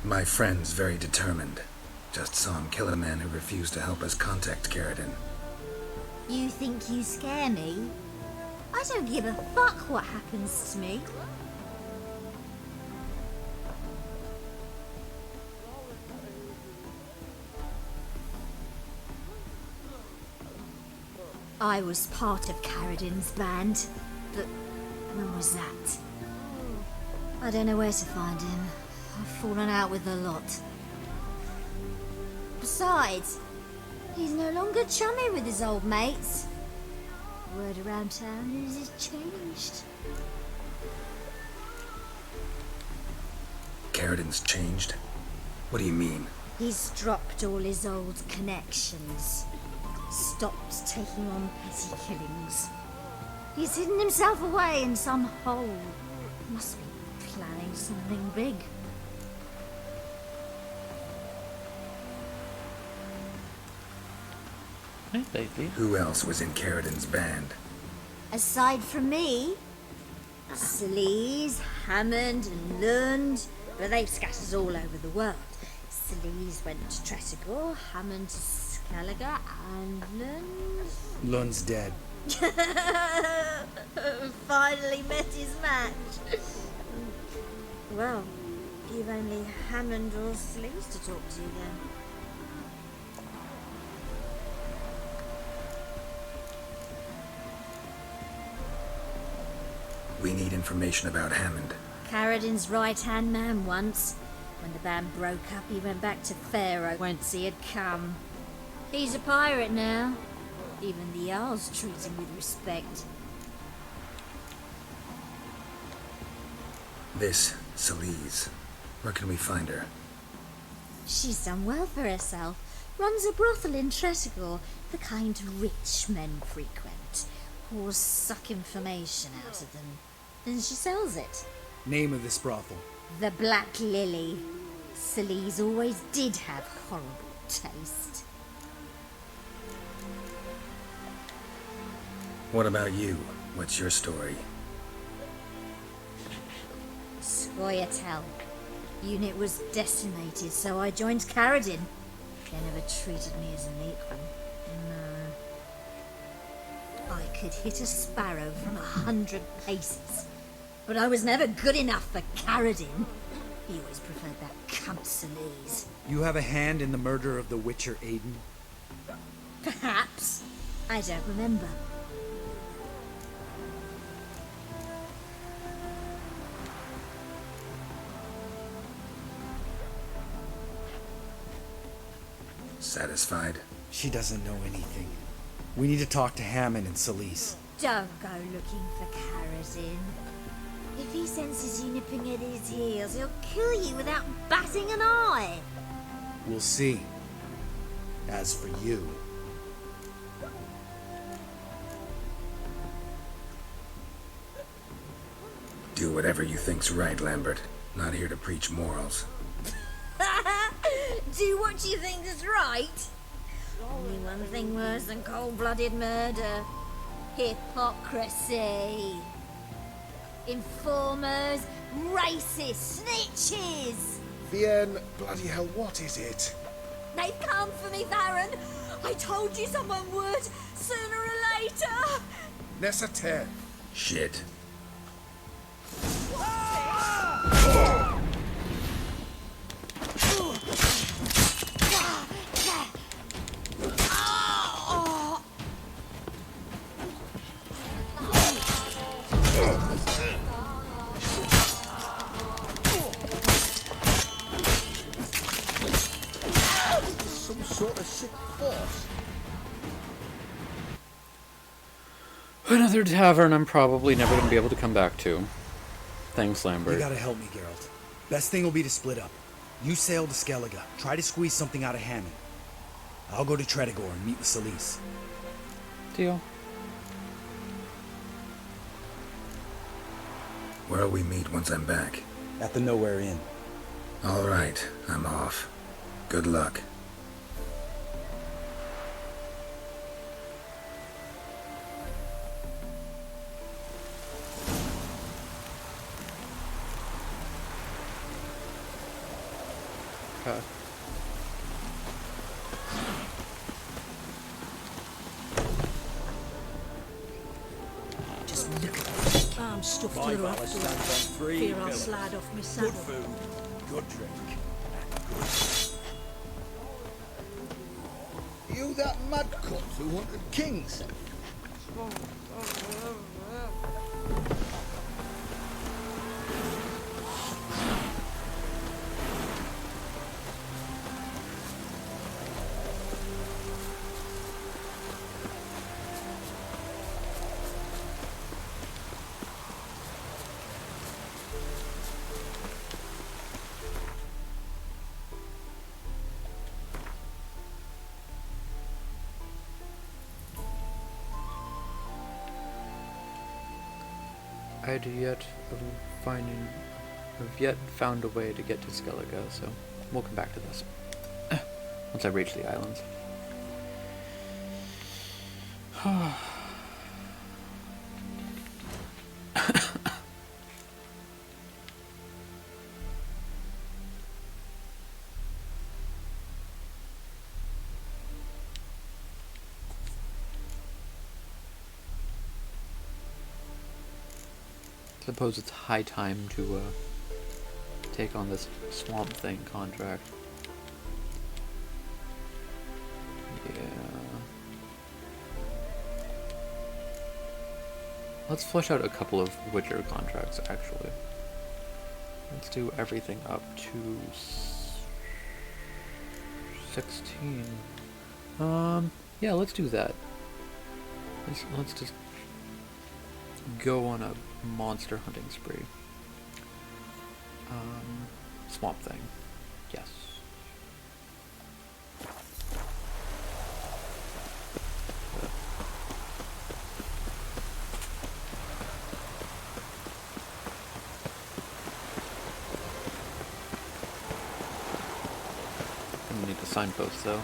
My friend's very determined. Just saw him kill a man who refused to help us contact Karadin. You think you scare me? I don't give a fuck what happens to me. I was part of Karadin's band, but when was that? I don't know where to find him. I've fallen out with a lot. Besides, He's no longer chummy with his old mates. Word around town is he's changed. Carradin's changed? What do you mean? He's dropped all his old connections. Stopped taking on petty killings. He's hidden himself away in some hole. Must be planning something big. Hey, baby. Who else was in Carradin's band? Aside from me, Sleaze, Hammond and Lund, but they've scattered all over the world. Sleaze went to Tretogor, Hammond to Skellige, and Lund... Lund's dead. Finally met his match. Well, you've only Hammond or Sleaze to talk to then. We need information about Hammond. Carradin's right-hand man once. When the band broke up, he went back to Pharaoh whence he had come. He's a pirate now. Even the Jarls treat him with respect. This, Sleaze. Where can we find her? She's done well for herself. Runs a brothel in Tretogor, the kind rich men frequent. Whores suck information out of them. Then she sells it. Name of this brothel? The Black Lily. Sleaze always did have horrible taste. What about you? What's your story? Scoia'tael. Unit was decimated, so I joined Carradin. They never treated me as an equal. No. I could hit a sparrow from 100 paces. But I was never good enough for Carradin. He always preferred that cunt Sleaze. You have a hand in the murder of the Witcher Aiden? Perhaps. I don't remember. Satisfied? She doesn't know anything. We need to talk to Hammond and Sleaze. Don't go looking for Carradin. If he senses you nipping at his heels, he'll kill you without batting an eye. We'll see. As for you... Do whatever you think's right, Lambert. Not here to preach morals. Do what you think is right. Only one thing worse than cold-blooded murder. Hypocrisy. Informers, racists, snitches. Vienne, bloody hell, what is it? They've come for me, Baron. I told you someone would, sooner or later. Nessater. Shit. Some sort of sick force. Another tavern I'm probably never going to be able to come back to. Thanks, Lambert. You gotta help me, Geralt. Best thing will be to split up. You sail to Skellige. Try to squeeze something out of Hammond. I'll go to Tretogor and meet with Sleaze. Deal. Where'll we meet once I'm back? At the Nowhere Inn. All right, I'm off. Good luck. Okay. Just look at this. I'm stuffed My to the palace stands rafters. on three Fear I'll pillars. slide off my Good saddle. food, good drink, You that mad cunt who wanted kings? I'd yet have yet found a way to get to Skellige, so we'll come back to this once I reach the islands. I suppose it's high time to take on this Swamp Thing contract. Yeah. Let's flesh out a couple of Witcher contracts, actually. Let's do everything up to 16. Yeah, let's do that. Let's just go on a monster hunting spree. Swamp Thing. Yes. I need the signpost though.